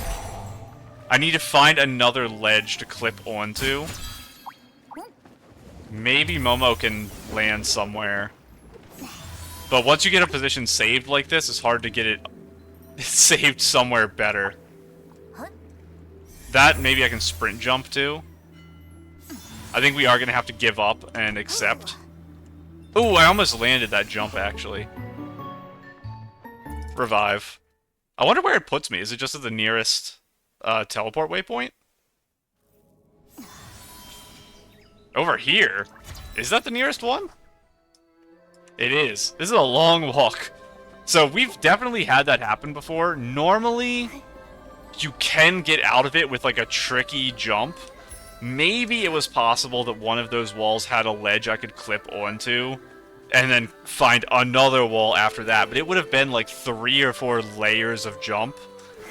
I need to find another ledge to clip onto. Maybe Momo can land somewhere. But once you get a position saved like this, it's hard to get it saved somewhere better. That, maybe I can sprint jump to. I think we are going to have to give up and accept. Ooh, I almost landed that jump, actually. Revive. I wonder where it puts me. Is it just at the nearest teleport waypoint? Over here? Is that the nearest one? It is. This is a long walk. So we've definitely had that happen before. Normally, you can get out of it with like a tricky jump. Maybe it was possible that one of those walls had a ledge I could clip onto, and then find another wall after that. But it would have been like 3 or 4 layers of jump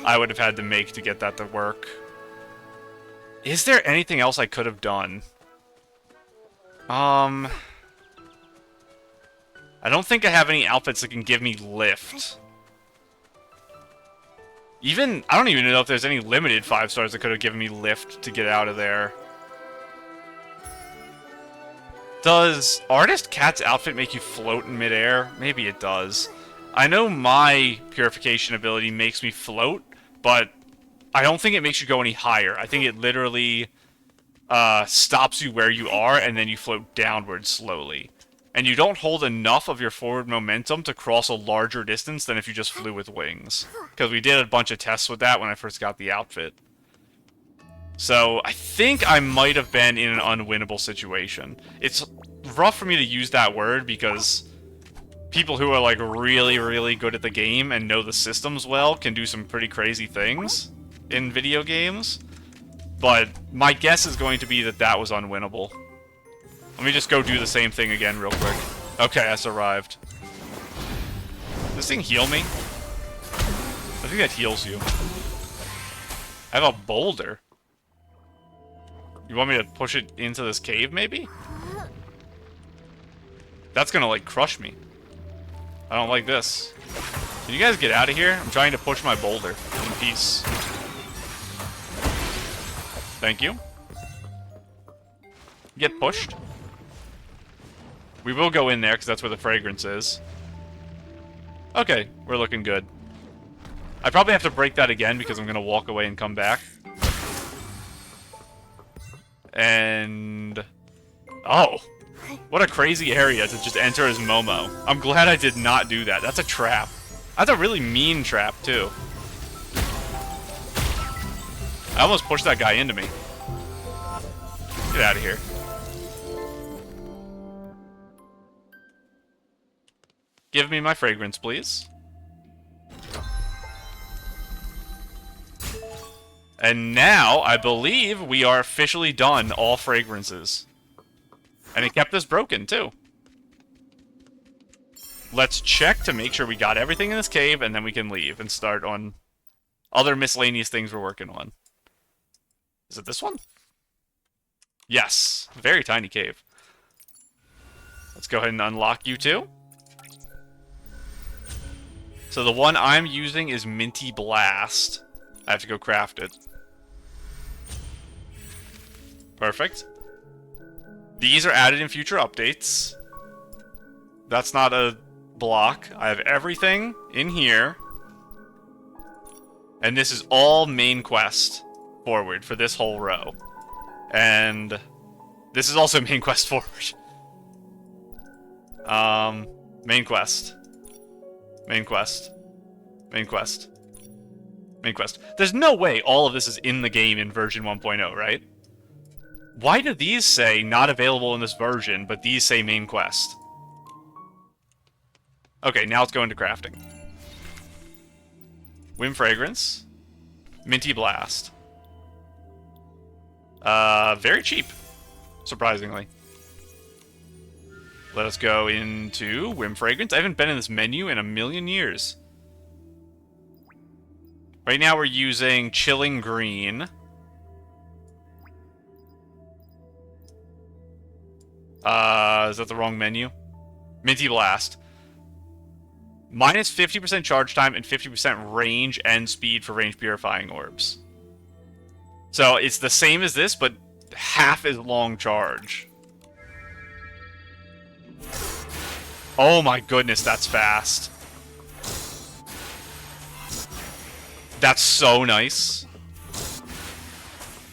I would have had to make to get that to work. Is there anything else I could have done? I don't think I have any outfits that can give me lift. I don't even know if there's any limited 5 stars that could have given me lift to get out of there. Does Artist Cat's outfit make you float in midair? Maybe it does. I know my purification ability makes me float, but I don't think it makes you go any higher. I think it literally stops you where you are, and then you float downward slowly. And you don't hold enough of your forward momentum to cross a larger distance than if you just flew with wings. Because we did a bunch of tests with that when I first got the outfit. So, I think I might have been in an unwinnable situation. It's rough for me to use that word because people who are like really, really good at the game and know the systems well can do some pretty crazy things in video games. But my guess is going to be that that was unwinnable. Let me just go do the same thing again real quick. Okay, I survived. Does this thing heal me? I think that heals you. I have a boulder. You want me to push it into this cave, maybe? That's gonna, like, crush me. I don't like this. Can you guys get out of here? I'm trying to push my boulder in peace. Thank you. Get pushed. We will go in there, because that's where the fragrance is. Okay, we're looking good. I probably have to break that again, because I'm going to walk away and come back. And... oh! What a crazy area to just enter as Momo. I'm glad I did not do that. That's a trap. That's a really mean trap, too. I almost pushed that guy into me. Get out of here. Give me my fragrance, please. And now, I believe we are officially done all fragrances. And it kept us broken, too. Let's check to make sure we got everything in this cave, and then we can leave and start on other miscellaneous things we're working on. Is it this one? Yes. Very tiny cave. Let's go ahead and unlock you two. So the one I'm using is Minty Blast. I have to go craft it. Perfect. These are added in future updates. That's not a block. I have everything in here. And this is all main quest forward for this whole row. And this is also main quest forward. Main quest. Main quest. Main quest. Main quest. There's no way all of this is in the game in version 1.0, right? Why do these say not available in this version, but these say main quest? Okay, now let's go into crafting. Whim Fragrance. Minty Blast. Very cheap. Surprisingly. Let us go into Whim Fragrance. I haven't been in this menu in a million years. Right now we're using Chilling Green. Is that the wrong menu? Minty Blast. Minus 50% charge time and 50% range and speed for range purifying orbs. So it's the same as this, but half as long charge. Oh my goodness, that's fast. That's so nice.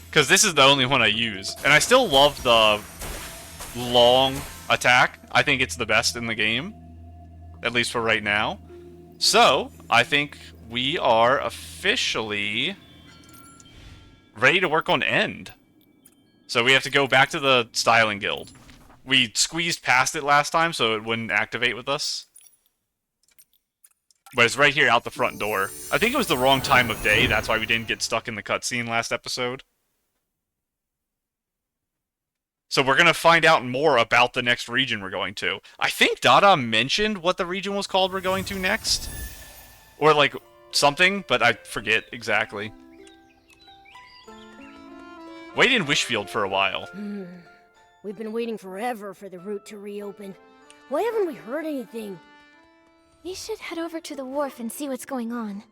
Because this is the only one I use. And I still love the long attack. I think it's the best in the game. At least for right now. So, I think we are officially ready to work on End. So we have to go back to the Styling Guild. We squeezed past it last time, so it wouldn't activate with us. But it's right here out the front door. I think it was the wrong time of day, that's why we didn't get stuck in the cutscene last episode. So we're going to find out more about the next region we're going to. I think Dada mentioned what the region was called we're going to next. Or like something, but I forget exactly. Wait in Wishfield for a while. We've been waiting forever for the route to reopen. Why haven't we heard anything? We should head over to the wharf and see what's going on.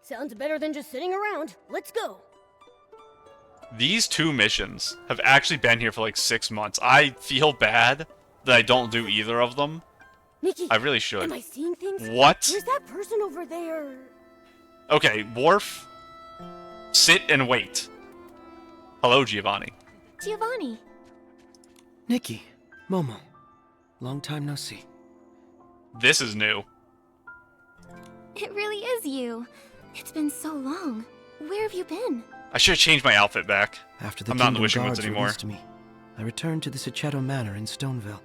Sounds better than just sitting around. Let's go. These two missions have actually been here for like 6 months. I feel bad that I don't do either of them. Nikki, I really should. am I seeing things? What? Where's that person over there? Okay, Wharf. Sit and wait. Hello, Giovanni. Giovanni. Nikki, Momo. Long time no see. This is new. It really is you. It's been so long. Where have you been? I should have changed my outfit back. After the I'm not in the Kingdom Wishing Woods Guards anymore. released me, I returned to the Sachetto Manor in Stoneville,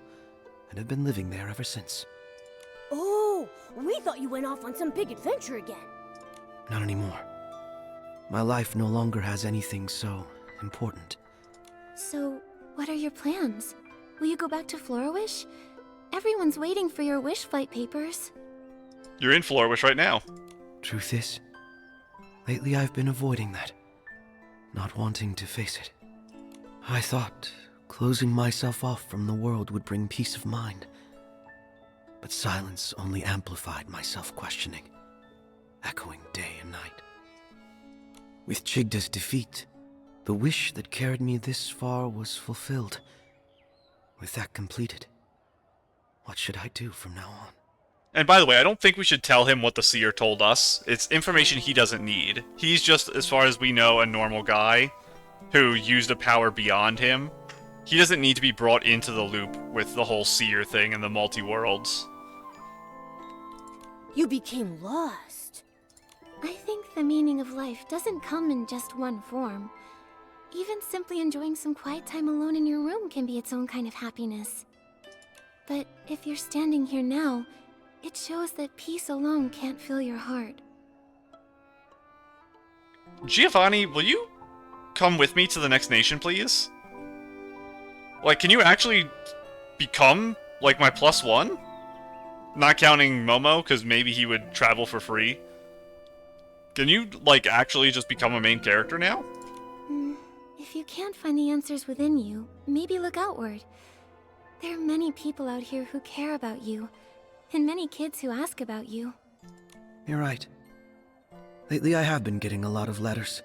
and have been living there ever since. Oh, we thought you went off on some big adventure again. Not anymore. My life no longer has anything so important. So, what are your plans? Will you go back to Florawish? Everyone's waiting for your wish flight papers. You're in Florawish right now. Truth is, lately I've been avoiding that, not wanting to face it. I thought closing myself off from the world would bring peace of mind. But silence only amplified my self-questioning, echoing day and night. With Chigda's defeat, the wish that carried me this far was fulfilled. With that completed, what should I do from now on? And by the way, I don't think we should tell him what the seer told us. It's information he doesn't need. He's just, as far as we know, a normal guy who used a power beyond him. He doesn't need to be brought into the loop with the whole seer thing and the multi-worlds. You became lost. I think the meaning of life doesn't come in just one form. Even simply enjoying some quiet time alone in your room can be its own kind of happiness. But if you're standing here now, it shows that peace alone can't fill your heart. Giovanni, will you come with me to the next nation, please? Like, can you actually become, like, my +1? Not counting Momo, because maybe he would travel for free. Can you, like, actually just become a main character now? If you can't find the answers within you, maybe look outward. There are many people out here who care about you, and many kids who ask about you. You're right. Lately I have been getting a lot of letters.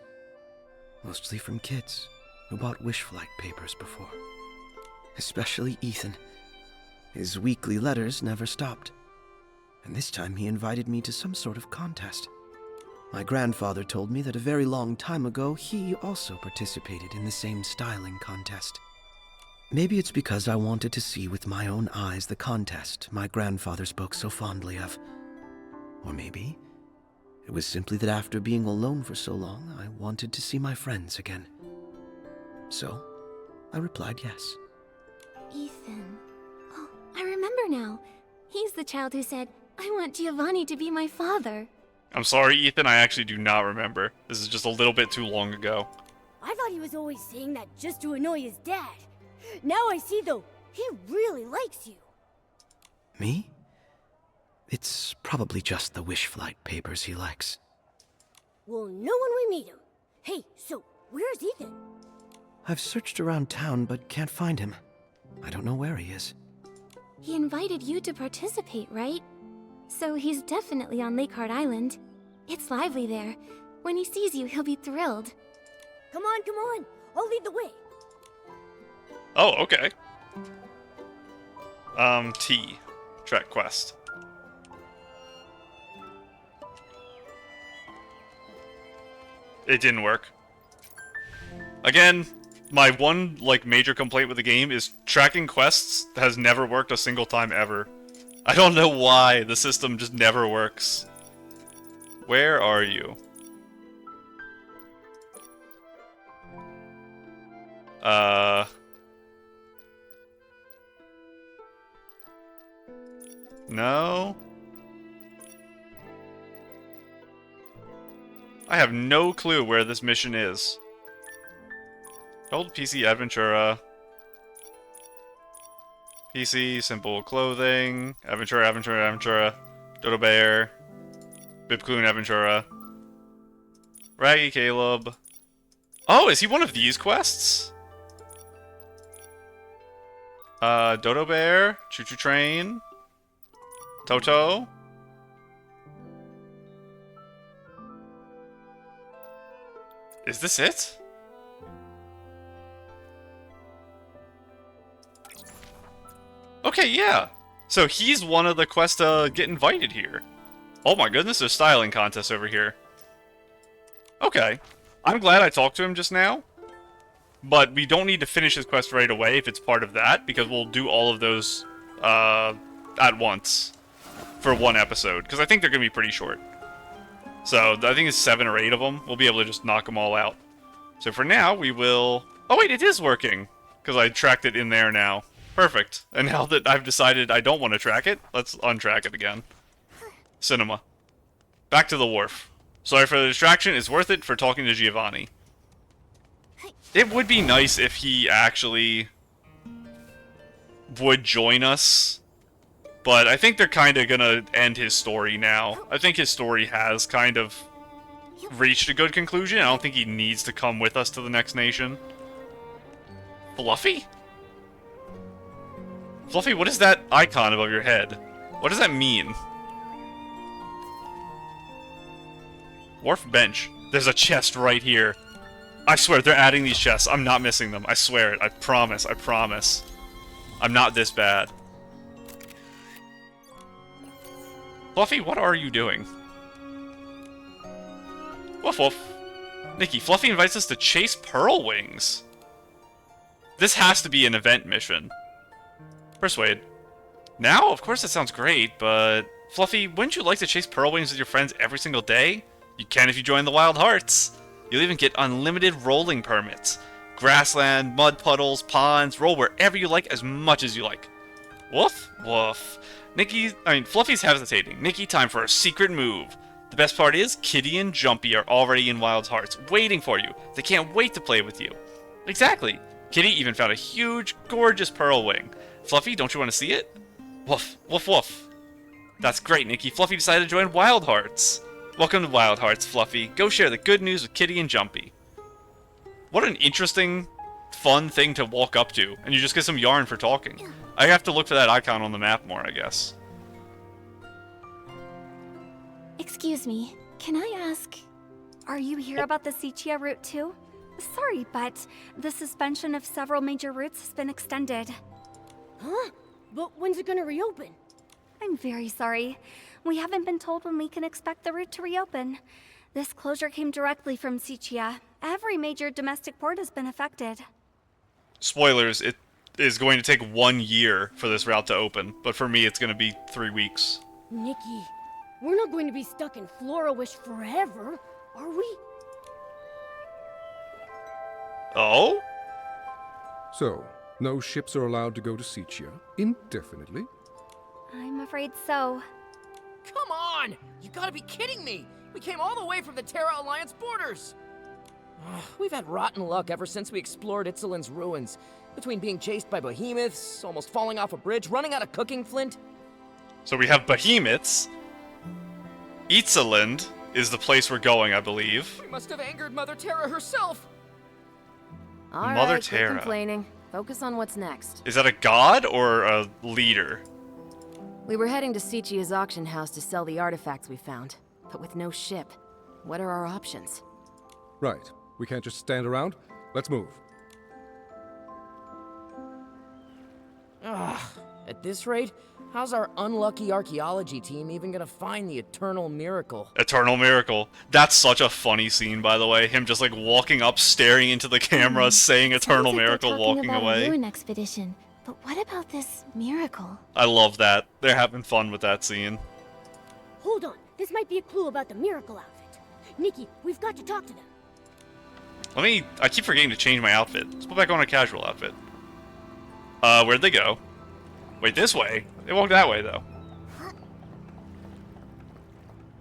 Mostly from kids who bought wish flight papers before. Especially Ethan. His weekly letters never stopped. And this time he invited me to some sort of contest. My grandfather told me that a very long time ago he also participated in the same styling contest. Maybe it's because I wanted to see with my own eyes the contest my grandfather spoke so fondly of. Or maybe it was simply that after being alone for so long, I wanted to see my friends again. So, I replied yes. Ethan. Oh, I remember now. He's the child who said, "I want Giovanni to be my father." I'm sorry, Ethan, I actually do not remember. This is just a little bit too long ago. I thought he was always saying that just to annoy his dad. Now I see, though. He really likes you. Me? It's probably just the wish flight papers he likes. We'll know when we meet him. Hey, so where's Ethan? I've searched around town but can't find him. I don't know where he is. He invited you to participate, right? So he's definitely on Lakehart Island. It's lively there. When he sees you, he'll be thrilled. Come on, come on. I'll lead the way. Oh, okay. T. Trek quest. It didn't work. Again, my one, major complaint with the game is tracking quests has never worked a single time ever. I don't know why, the system just never works. Where are you? No? I have no clue where this mission is. Old PC Adventura. PC, simple clothing. Adventura. Dodo Bear. Bibcloon Adventura. Raggy Caleb. Oh, is he one of these quests? Dodo Bear. Choo Choo Train. Toto. Is this it? Okay, yeah. So he's one of the quests to get invited here. Oh my goodness, there's styling contests over here. Okay. I'm glad I talked to him just now. But we don't need to finish his quest right away if it's part of that, because we'll do all of those at once for one episode, because I think they're going to be pretty short. So I think it's 7 or 8 of them. We'll be able to just knock them all out. So for now, we will... Oh wait, it is working! Because I tracked it in there now. Perfect. And now that I've decided I don't want to track it, let's untrack it again. Cinema. Back to the wharf. Sorry for the distraction, it's worth it for talking to Giovanni. It would be nice if he actually would join us. But I think they're kind of gonna end his story now. I think his story has kind of reached a good conclusion. I don't think he needs to come with us to the next nation. Fluffy? Fluffy, what is that icon above your head? What does that mean? Wharf bench. There's a chest right here. I swear, they're adding these chests. I'm not missing them. I swear it. I promise. I promise. I'm not this bad. Fluffy, what are you doing? Woof woof. Nikki, Fluffy invites us to chase pearl wings. This has to be an event mission. Persuade. Now? Of course that sounds great, but... Fluffy, wouldn't you like to chase pearl wings with your friends every single day? You can if you join the Wild Hearts. You'll even get unlimited rolling permits. Grassland, mud puddles, ponds, roll wherever you like as much as you like. Woof, woof. Fluffy's hesitating. Nikki, time for a secret move. The best part is, Kitty and Jumpy are already in Wild Hearts, waiting for you. They can't wait to play with you. Exactly. Kitty even found a huge, gorgeous pearl wing. Fluffy, don't you want to see it? Woof, woof, woof. That's great, Nikki. Fluffy decided to join Wild Hearts. Welcome to Wild Hearts, Fluffy. Go share the good news with Kitty and Jumpy. What an interesting, fun thing to walk up to, and you just get some yarn for talking. I have to look for that icon on the map more, I guess. Excuse me, can I ask... Are you here about the Sichia route too? Sorry, but the suspension of several major routes has been extended. Huh? But when's it gonna reopen? I'm very sorry. We haven't been told when we can expect the route to reopen. This closure came directly from Sichia. Every major domestic port has been affected. Spoilers, it is going to take 1 year for this route to open, but for me it's going to be 3 weeks. Nikki, we're not going to be stuck in Florawish forever, are we? Oh? So, no ships are allowed to go to Sichia indefinitely? I'm afraid so. Come on! You gotta be kidding me! We came all the way from the Terra Alliance borders! We've had rotten luck ever since we explored Itzaland's ruins. Between being chased by behemoths, almost falling off a bridge, running out of cooking flint. So we have behemoths. Itzaland is the place we're going, I believe. We must have angered Mother Terra herself. All Mother right, quit Terra. complaining. Focus on what's next. Is that a god or a leader? We were heading to Sichia's auction house to sell the artifacts we found, but with no ship. What are our options? Right. We can't just stand around. Let's move. At this rate, how's our unlucky archaeology team even gonna find the eternal miracle? Eternal Miracle. That's such a funny scene, by the way. Him just like walking up, staring into the camera, saying Eternal Sounds like they're Miracle, talking walking about away. A ruin expedition. But what about this miracle? I love that. They're having fun with that scene. Hold on, this might be a clue about the miracle outfit. Nikki, we've got to talk to them. I keep forgetting to change my outfit. Let's put back on a casual outfit. Where'd they go? Wait, this way? They walked that way, though.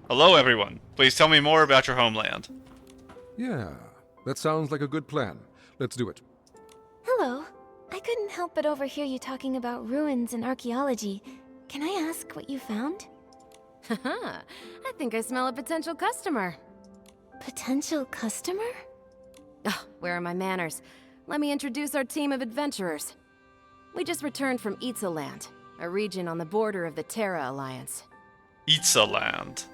Hello, everyone. Please tell me more about your homeland. Yeah, that sounds like a good plan. Let's do it. Hello. I couldn't help but overhear you talking about ruins and archaeology. Can I ask what you found? Haha, I think I smell a potential customer. Potential customer? Ugh, where are my manners? Let me introduce our team of adventurers. We just returned from Itzaland, a region on the border of the Terra Alliance. Itzaland.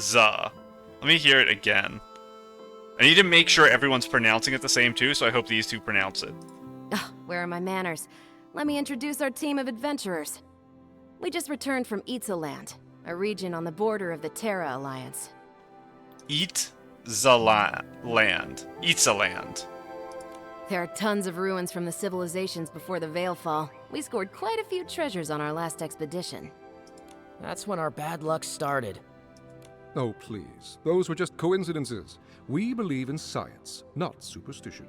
Let me hear it again. I need to make sure everyone's pronouncing it the same too, so I hope these two pronounce it. Ugh, where are my manners? Let me introduce our team of adventurers. We just returned from Itzaland, a region on the border of the Terra Alliance. Itzaland. Itzaland. There are tons of ruins from the civilizations before the Veilfall. We scored quite a few treasures on our last expedition. That's when our bad luck started. Oh, please. Those were just coincidences. We believe in science, not superstition.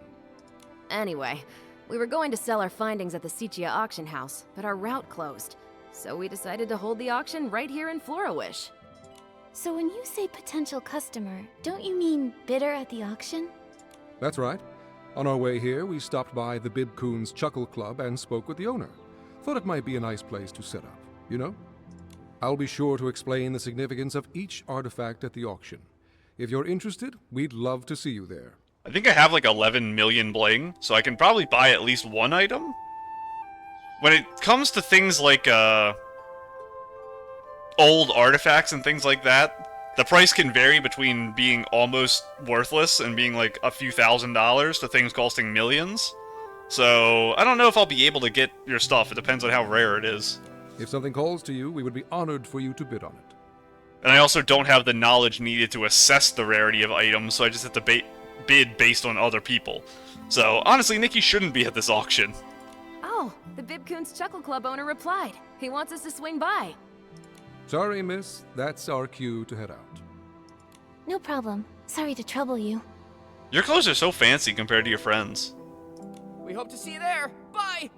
Anyway, we were going to sell our findings at the Sichia auction house, but our route closed. So we decided to hold the auction right here in Florawish. So when you say potential customer, don't you mean bidder at the auction? That's right. On our way here, we stopped by the Bibcoon's Chuckle Club and spoke with the owner. Thought it might be a nice place to set up, you know? I'll be sure to explain the significance of each artifact at the auction. If you're interested, we'd love to see you there. I think I have like 11 million bling, so I can probably buy at least one item. When it comes to things like, old artifacts and things like that, the price can vary between being almost worthless and being like a few $1,000s to things costing millions. So, I don't know if I'll be able to get your stuff. It depends on how rare it is. If something calls to you, we would be honored for you to bid on it. And I also don't have the knowledge needed to assess the rarity of items, so I just have to bid based on other people. So, honestly, Nikki shouldn't be at this auction. Oh, the Bibcoon's Chuckle Club owner replied. He wants us to swing by. Sorry, miss. That's our cue to head out. No problem. Sorry to trouble you. Your clothes are so fancy compared to your friends. We hope to see you there. Bye!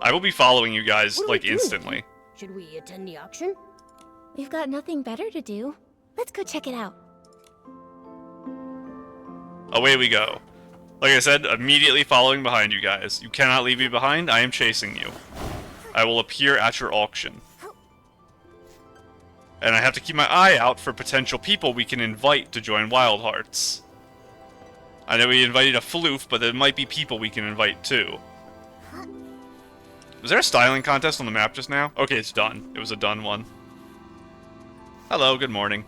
I will be following you guys, What are we like, doing? instantly. Should we attend the auction? We've got nothing better to do. Let's go check it out. Away we go. Like I said, immediately following behind you guys. You cannot leave me behind, I am chasing you. I will appear at your auction. And I have to keep my eye out for potential people we can invite to join Wild Hearts. I know we invited a floof, but there might be people we can invite too. Was there a styling contest on the map just now? Okay, it's done. It was a done one. Hello, good morning.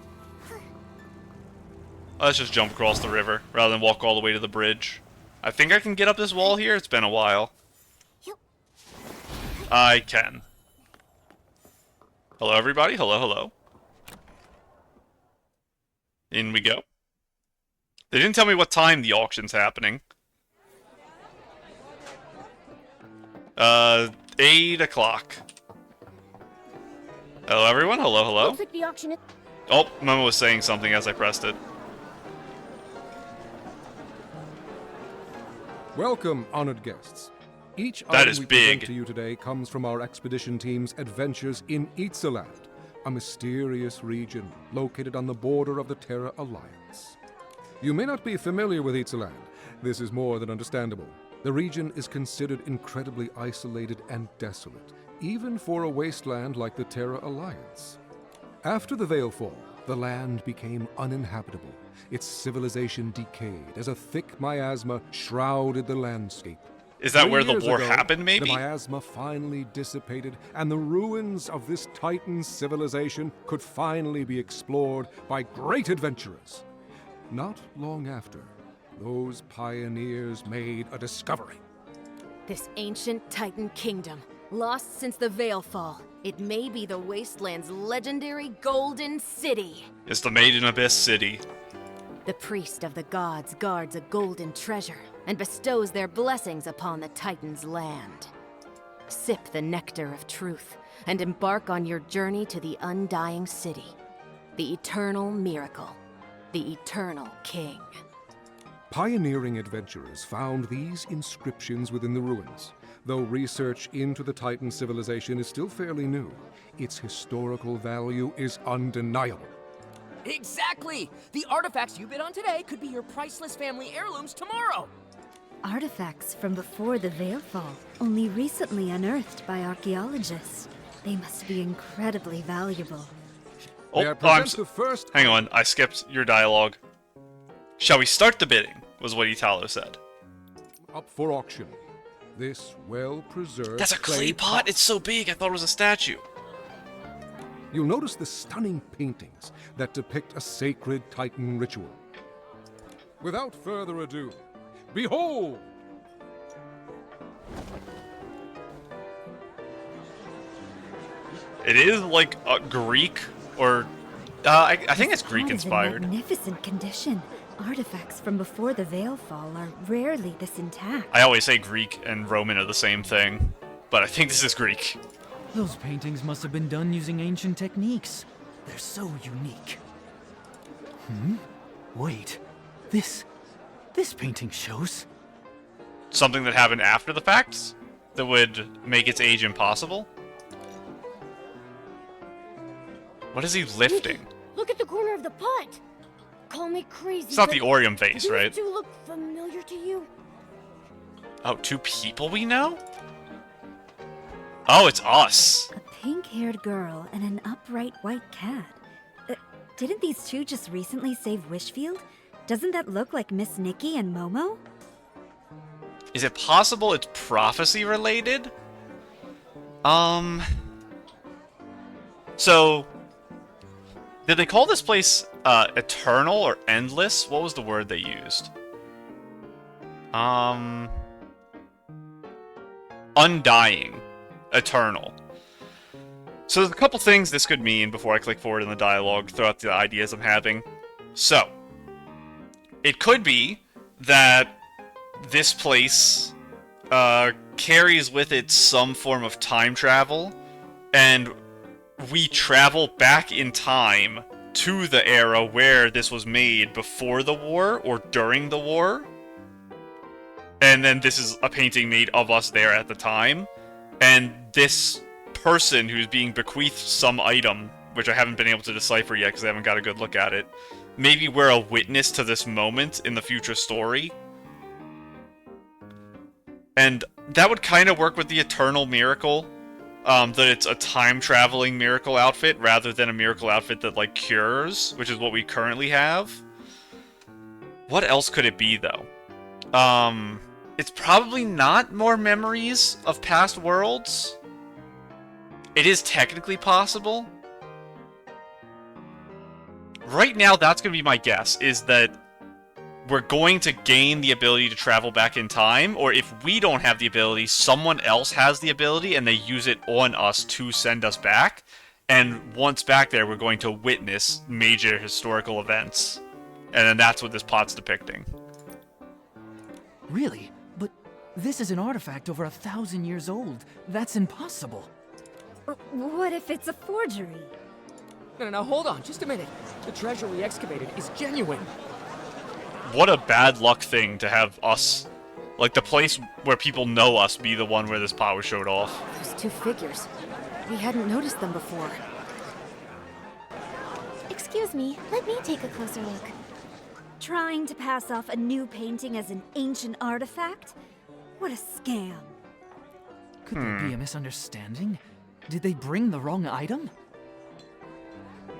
Let's just jump across the river, rather than walk all the way to the bridge. I think I can get up this wall here. It's been a while. I can. Hello, everybody. Hello, hello. In we go. They didn't tell me what time the auction's happening. 8 o'clock. Hello, everyone. Hello, hello. Looks like the auction is... Oh, Momo was saying something as I pressed it. Welcome, honored guests. Each That item is we big. present to you today comes from our expedition team's adventures in Itzaland, a mysterious region located on the border of the Terra Alliance. You may not be familiar with Itzaland. This is more than understandable. The region is considered incredibly isolated and desolate, even for a wasteland like the Terra Alliance. After the Veilfall, the land became uninhabitable. Its civilization decayed as a thick miasma shrouded the landscape. Is that 3 where the years war ago, happened, maybe? The miasma finally dissipated, and the ruins of this Titan civilization could finally be explored by great adventurers. Not long after, those pioneers made a discovery. This ancient Titan kingdom, lost since the Veilfall. It may be the Wasteland's legendary Golden City. It's the Made in Abyss city. The priest of the gods guards a golden treasure and bestows their blessings upon the Titan's land. Sip the nectar of truth and embark on your journey to the undying city, the eternal miracle, the eternal king. Pioneering adventurers found these inscriptions within the ruins. Though research into the Titan civilization is still fairly new, its historical value is undeniable. Exactly! The artifacts you bid on today could be your priceless family heirlooms tomorrow! Artifacts from before the Veilfall, only recently unearthed by archeologists. They must be incredibly valuable. May I present the first... Hang on, I skipped your dialogue. Shall we start the bidding? Was what Italo said. Up for auction. This well-preserved... That's a clay pot? It's so big, I thought it was a statue. You'll notice the stunning paintings that depict a sacred Titan ritual. Without further ado, behold! It is like a Greek, or... I think it's Greek Pot is in inspired. magnificent condition. Artifacts from before the Veilfall are rarely this intact. I always say Greek and Roman are the same thing, but I think this is Greek. Those paintings must have been done using ancient techniques. They're so unique. Wait. This painting shows... Something that happened after the fact that would make its age impossible? What is he lifting? Nikki, look at the corner of the pot. Call me crazy. It's not but the Orium vase, do right? these two look familiar to you? Oh, 2 people we know? Oh, it's us. A pink-haired girl and an upright white cat. Didn't these two just recently save Wishfield? Doesn't that look like Miss Nikki and Momo? Is it possible it's prophecy related? So, did they call this place eternal or endless? What was the word they used? Undying. Eternal. So there's a couple things this could mean before I click forward in the dialogue throughout the ideas I'm having. So, it could be that this place carries with it some form of time travel, and we travel back in time to the era where this was made before the war or during the war. And then this is a painting made of us there at the time. And this person who's being bequeathed some item, which I haven't been able to decipher yet because I haven't got a good look at it, maybe we're a witness to this moment in the future story. And that would kind of work with the Eternal Miracle, that it's a time-traveling miracle outfit rather than a miracle outfit that, like, cures, which is what we currently have. What else could it be, though? It's probably not more memories of past worlds. It is technically possible. Right now, that's going to be my guess, is that we're going to gain the ability to travel back in time, or if we don't have the ability, someone else has the ability, and they use it on us to send us back. And once back there, we're going to witness major historical events. And then that's what this pot's depicting. Really? But this is an artifact over 1,000 years old. That's impossible. What if it's a forgery? No, hold on, just a minute. The treasure we excavated is genuine. What a bad luck thing to have us, Like, the place where people know us be the one where this pot was showed off. Those two figures. We hadn't noticed them before. Excuse me, let me take a closer look. Trying to pass off a new painting as an ancient artifact? What a scam. Could there be a misunderstanding? Did they bring the wrong item?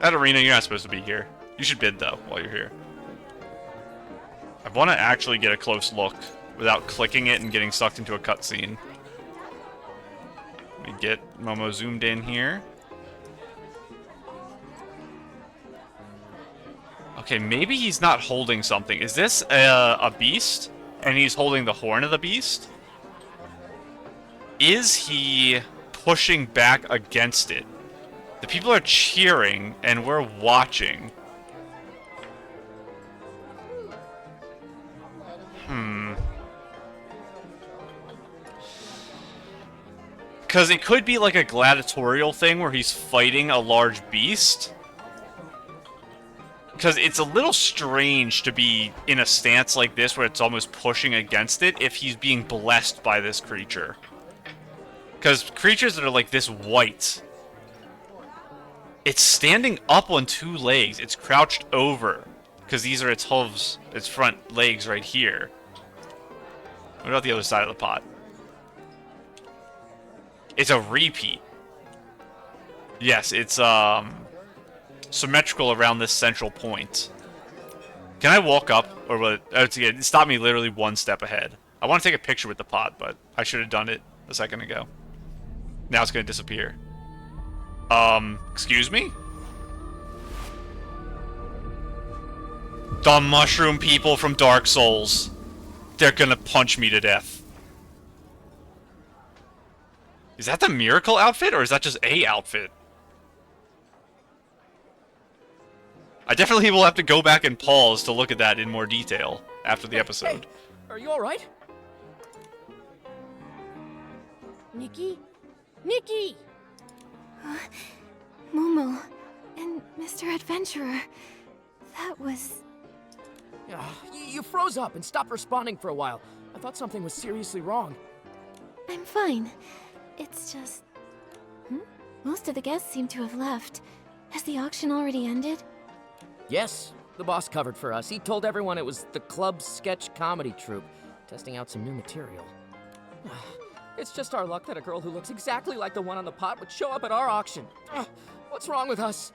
At Arena, you're not supposed to be here. You should bid, though, while you're here. I want to actually get a close look without clicking it and getting sucked into a cutscene. Let me get Momo zoomed in here. Okay, maybe he's not holding something. Is this a beast? And he's holding the horn of the beast? Is he pushing back against it? The people are cheering, and we're watching. Because it could be like a gladiatorial thing where he's fighting a large beast. Because it's a little strange to be in a stance like this where it's almost pushing against it if he's being blessed by this creature. Because creatures that are like this white, it's standing up on two legs. It's crouched over. Because these are its hooves, its front legs right here. What about the other side of the pot? It's a repeat. Yes, it's symmetrical around this central point. Can I walk up, or will it stop me literally one step ahead? I want to take a picture with the pot, but I should have done it a second ago. Now it's going to disappear. Excuse me? The mushroom people from Dark Souls. They're gonna punch me to death. Is that the miracle outfit, or is that just a outfit? I definitely will have to go back and pause to look at that in more detail after the episode. Hey, are you alright? Nikki? Nikki! Momo and Mr. Adventurer. That was... You froze up and stopped responding for a while. I thought something was seriously wrong. I'm fine. It's just... Most of the guests seem to have left. Has the auction already ended? Yes, the boss covered for us. He told everyone it was the club's sketch comedy troupe, testing out some new material. It's just our luck that a girl who looks exactly like the one on the pot would show up at our auction. What's wrong with us?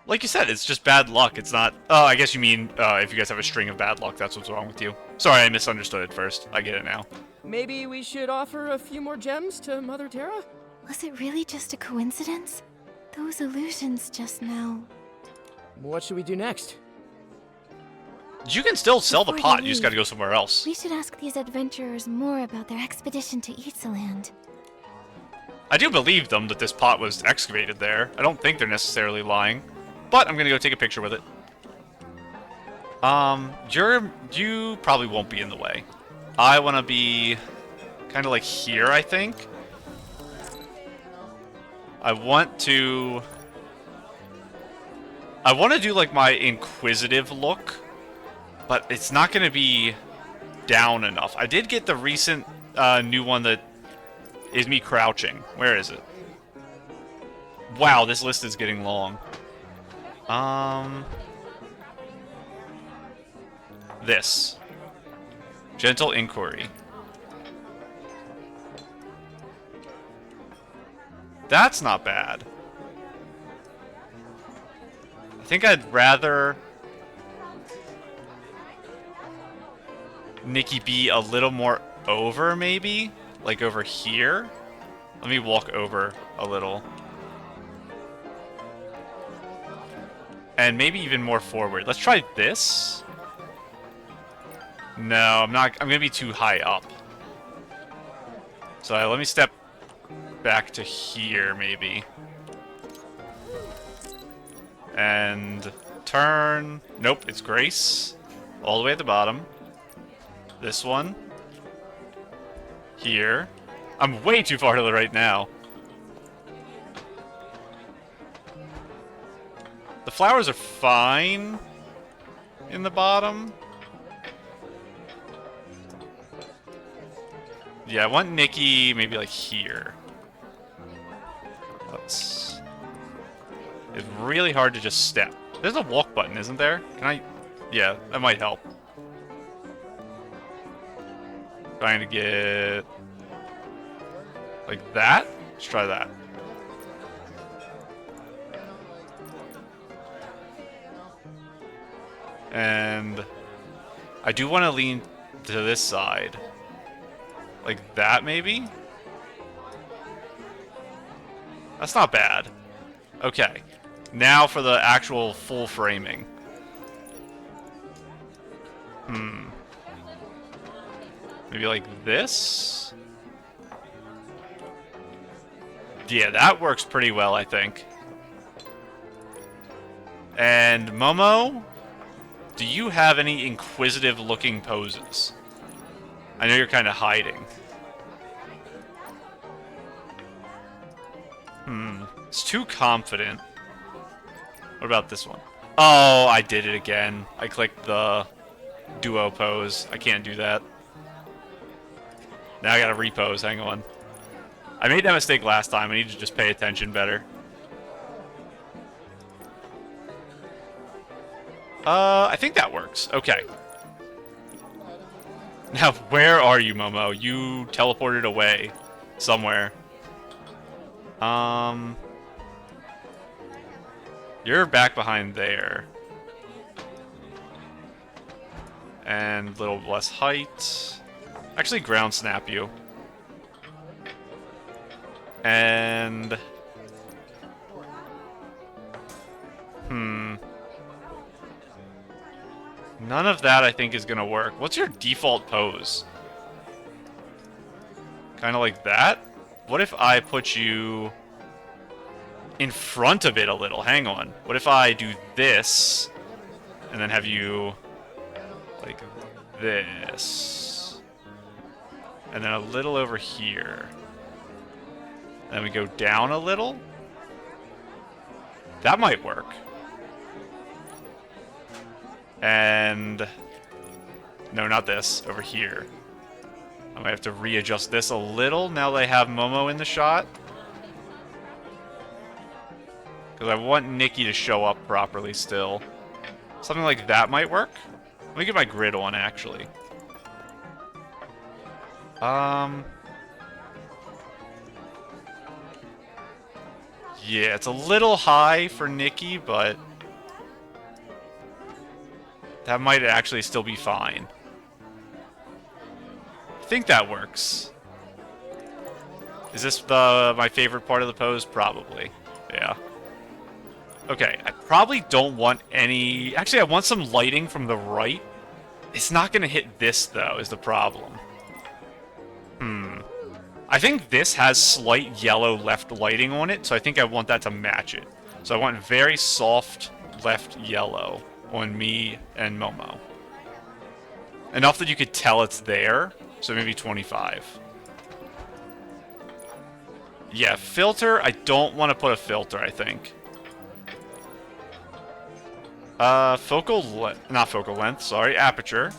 Like you said, it's just bad luck. It's not... Oh, I guess you mean if you guys have a string of bad luck, that's what's wrong with you. Sorry, I misunderstood at first. I get it now. Maybe we should offer a few more gems to Mother Terra? Was it really just a coincidence? Those illusions just now... What should we do next? You can still sell the Before pot, we you just leave, gotta go somewhere else. We should ask these adventurers more about their expedition to Itzaland. I do believe them that this pot was excavated there. I don't think they're necessarily lying. But I'm gonna go take a picture with it. You probably won't be in the way. I wanna be kind of like here, I think. I want to do like my inquisitive look, but it's not gonna be down enough. I did get the recent new one that is me crouching. Where is it? Wow, this list is getting long. This. Gentle Inquiry. That's not bad. I think I'd rather Nikki be a little more over, maybe? Like over here? Let me walk over a little. And maybe even more forward. Let's try this. No, I'm not. I'm gonna be too high up. So let me step back to here, maybe. And turn. Nope, it's Grace. All the way at the bottom. This one. Here. I'm way too far to the right now. The flowers are fine in the bottom. Yeah, I want Nikki maybe like here. It's really hard to just step. There's a walk button, isn't there? Can I? Yeah, that might help. Trying to get like that. Let's try that. And I do want to lean to this side. Like that, maybe? That's not bad. Okay. Now for the actual full framing. Maybe like this? Yeah, that works pretty well, I think. And Momo, do you have any inquisitive-looking poses? I know you're kind of hiding. It's too confident. What about this one? Oh, I did it again. I clicked the duo pose. I can't do that. Now I gotta repose. Hang on. I made that mistake last time. I need to just pay attention better. I think that works. Okay. Now, where are you, Momo? You teleported away somewhere. You're back behind there. And a little less height. Actually, ground snap you. And... None of that, I think, is gonna work. What's your default pose? Kind of like that? What if I put you in front of it a little? Hang on. What if I do this, and then have you like this, and then a little over here. Then we go down a little? That might work. And... no, not this. Over here. I might have to readjust this a little now that I have Momo in the shot. Because I want Nikki to show up properly still. Something like that might work. Let me get my grid on, actually. Yeah, it's a little high for Nikki, but that might actually still be fine. I think that works. Is this my favorite part of the pose? Probably. Yeah. Okay, I probably don't want any... Actually, I want some lighting from the right. It's not going to hit this, though, is the problem. I think this has slight yellow left lighting on it, so I think I want that to match it. So I want very soft left yellow on me and Momo. Enough that you could tell it's there, so maybe 25. Yeah, filter, I don't want to put a filter, I think. Not focal length, sorry, aperture.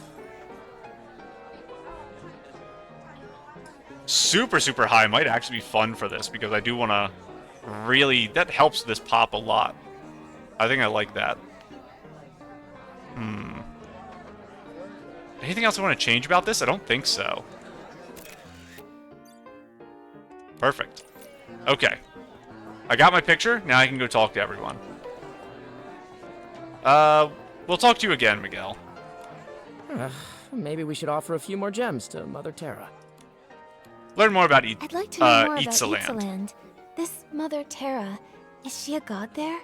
Super, super high might actually be fun for this, because I do want to really... That helps this pop a lot. I think I like that. Anything else I want to change about this? I don't think so. Perfect. Okay. I got my picture, now I can go talk to everyone. We'll talk to you again, Miguel. Maybe we should offer a few more gems to Mother Terra. I'd like to know more about Itzaland. Itzaland. This Mother Terra, is she a god there?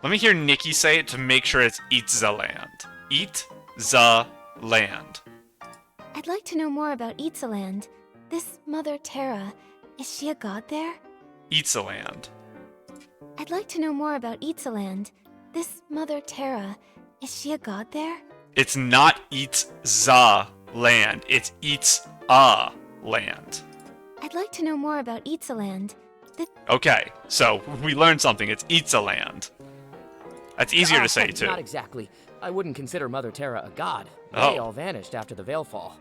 Let me hear Nikki say it to make sure it's Itzaland. Itzaland. I'd like to know more about Itzaland. This Mother Terra, is she a god there? Itzaland. I'd like to know more about Itzaland. This Mother Terra, is she a god there? It's not Itzaland. It's Itzaland. I'd like to know more about Itzaland. Okay, so we learned something. It's Itzaland. That's easier to say, too. Not exactly. I wouldn't consider Mother Terra a god. They Oh. all vanished after the Veilfall.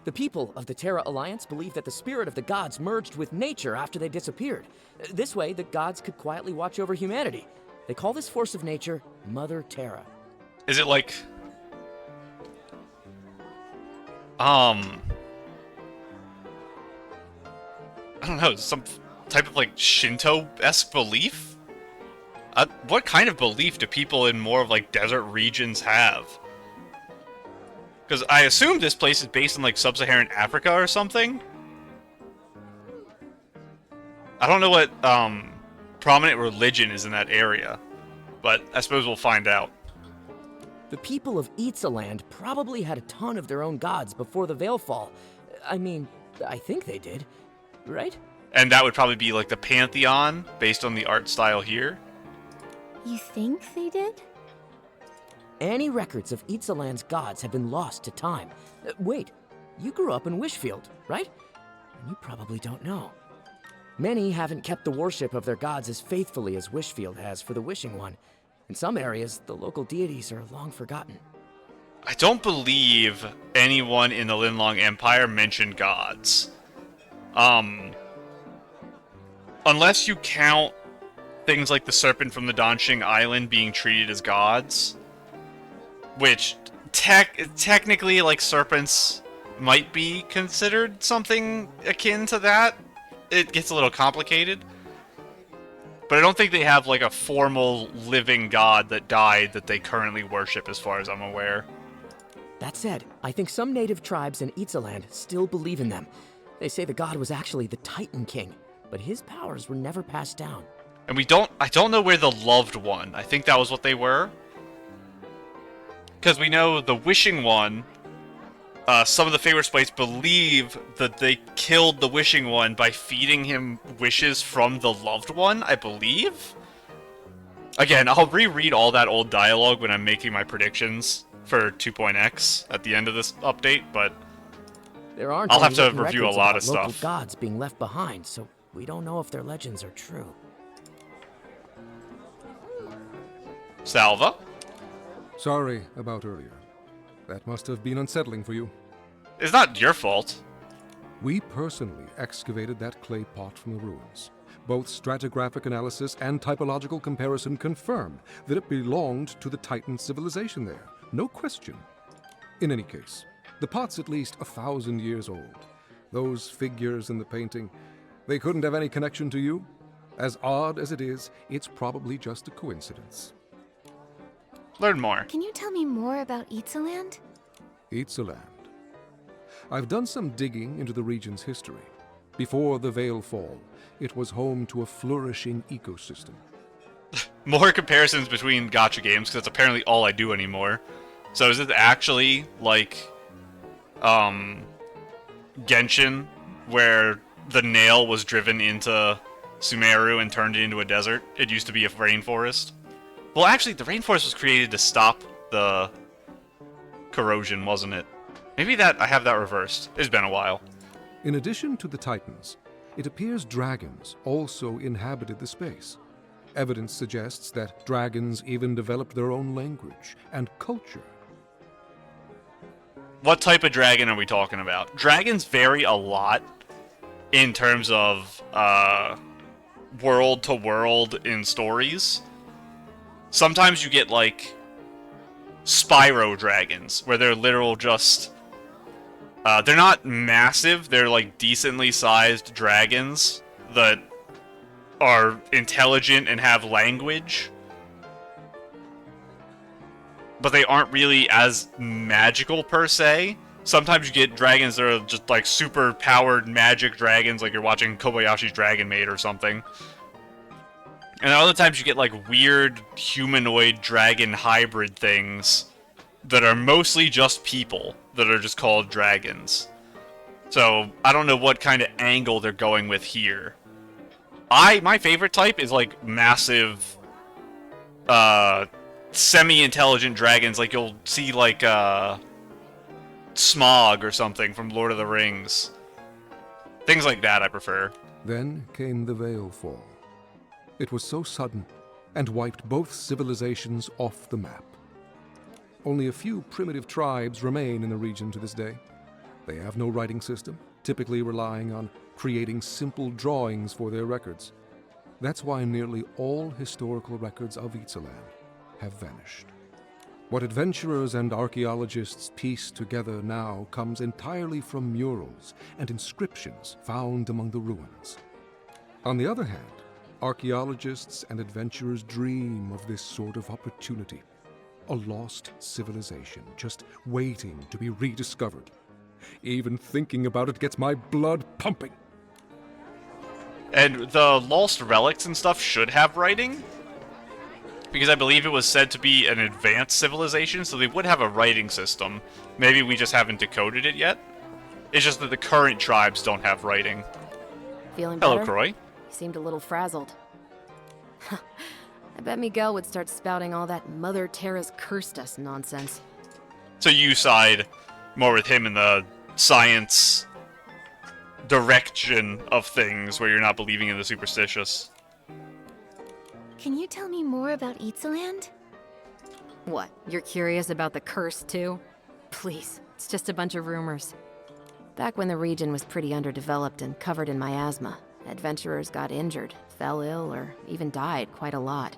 The people of the Terra Alliance believe that the spirit of the gods merged with nature after they disappeared. This way, the gods could quietly watch over humanity. They call this force of nature Mother Terra. Is it like... I don't know, some type of like Shinto-esque belief? What kind of belief do people in more of like desert regions have? Because I assume this place is based in like sub-Saharan Africa or something? I don't know what prominent religion is in that area, but I suppose we'll find out. The people of Itzaland probably had a ton of their own gods before the Veilfall. I mean, I think they did, right? And that would probably be like the Pantheon, based on the art style here. You think they did? Any records of Itzaland's gods have been lost to time. Wait, you grew up in Wishfield, right? And you probably don't know. Many haven't kept the worship of their gods as faithfully as Wishfield has for the Wishing One. In some areas, the local deities are long forgotten. I don't believe anyone in the Linlong Empire mentioned gods. Unless you count things like the serpent from the Danxing Island being treated as gods, which technically, like, serpents might be considered something akin to that. It gets a little complicated. But I don't think they have, like, a formal living god that died that they currently worship, as far as I'm aware. That said, I think some native tribes in Itzaland still believe in them. They say the god was actually the Titan King, but his powers were never passed down. And I don't know where the Loved One, I think that was what they were. Because we know the Wishing One, some of the Feywild Sprites believe that they killed the Wishing One by feeding him wishes from the Loved One, I believe? Again, I'll reread all that old dialogue when I'm making my predictions for 2.x at the end of this update, but There aren't I'll have any to written review a records lot about of local stuff. gods being left behind, so we don't know if their legends are true. Salva? Sorry about earlier. That must have been unsettling for you. It's not your fault. We personally excavated that clay pot from the ruins. Both stratigraphic analysis and typological comparison confirmed that it belonged to the Titan civilization there. No question. In any case, the pot's at least 1,000 years old. Those figures in the painting, they couldn't have any connection to you? As odd as it is, it's probably just a coincidence. Learn more. Can you tell me more about Itzaland? Itzaland. I've done some digging into the region's history. Before the Veilfall, it was home to a flourishing ecosystem. More comparisons between gacha games, because that's apparently all I do anymore. So is it actually like Genshin, where the nail was driven into Sumeru and turned it into a desert? It used to be a rainforest. Well, actually, the rainforest was created to stop the corrosion, wasn't it? Maybe I have that reversed. It's been a while. In addition to the Titans, it appears dragons also inhabited the space. Evidence suggests that dragons even developed their own language and culture. What type of dragon are we talking about? Dragons vary a lot in terms of world to world in stories. Sometimes you get like Spyro dragons, where they're literal just they're not massive, they're like decently sized dragons that are intelligent and have language, but they aren't really as magical per se. Sometimes you get dragons that are just like super powered magic dragons, like you're watching Kobayashi's Dragon Maid or something. And other times you get like weird humanoid dragon hybrid things that are mostly just people that are just called dragons. So I don't know what kind of angle they're going with here. My favorite type is like massive semi-intelligent dragons, like you'll see like Smog or something from Lord of the Rings. Things like that I prefer. Then came the Veilfall. It was so sudden and wiped both civilizations off the map. Only a few primitive tribes remain in the region to this day. They have no writing system, typically relying on creating simple drawings for their records. That's why nearly all historical records of Itzaland have vanished. What adventurers and archaeologists piece together now comes entirely from murals and inscriptions found among the ruins. On the other hand, archaeologists and adventurers dream of this sort of opportunity. A lost civilization just waiting to be rediscovered. Even thinking about it gets my blood pumping. And the lost relics and stuff should have writing, because I believe it was said to be an advanced civilization, so they would have a writing system. Maybe we just haven't decoded it yet. It's just that the current tribes don't have writing. Feeling Hello, better? Croy. You seemed a little frazzled. I bet Miguel would start spouting all that Mother Terra's cursed us nonsense. So you side more with him in the science direction of things, where you're not believing in the superstitious. Can you tell me more about Itzaland? What, you're curious about the curse too? Please, it's just a bunch of rumors. Back when the region was pretty underdeveloped and covered in miasma, adventurers got injured, fell ill, or even died quite a lot.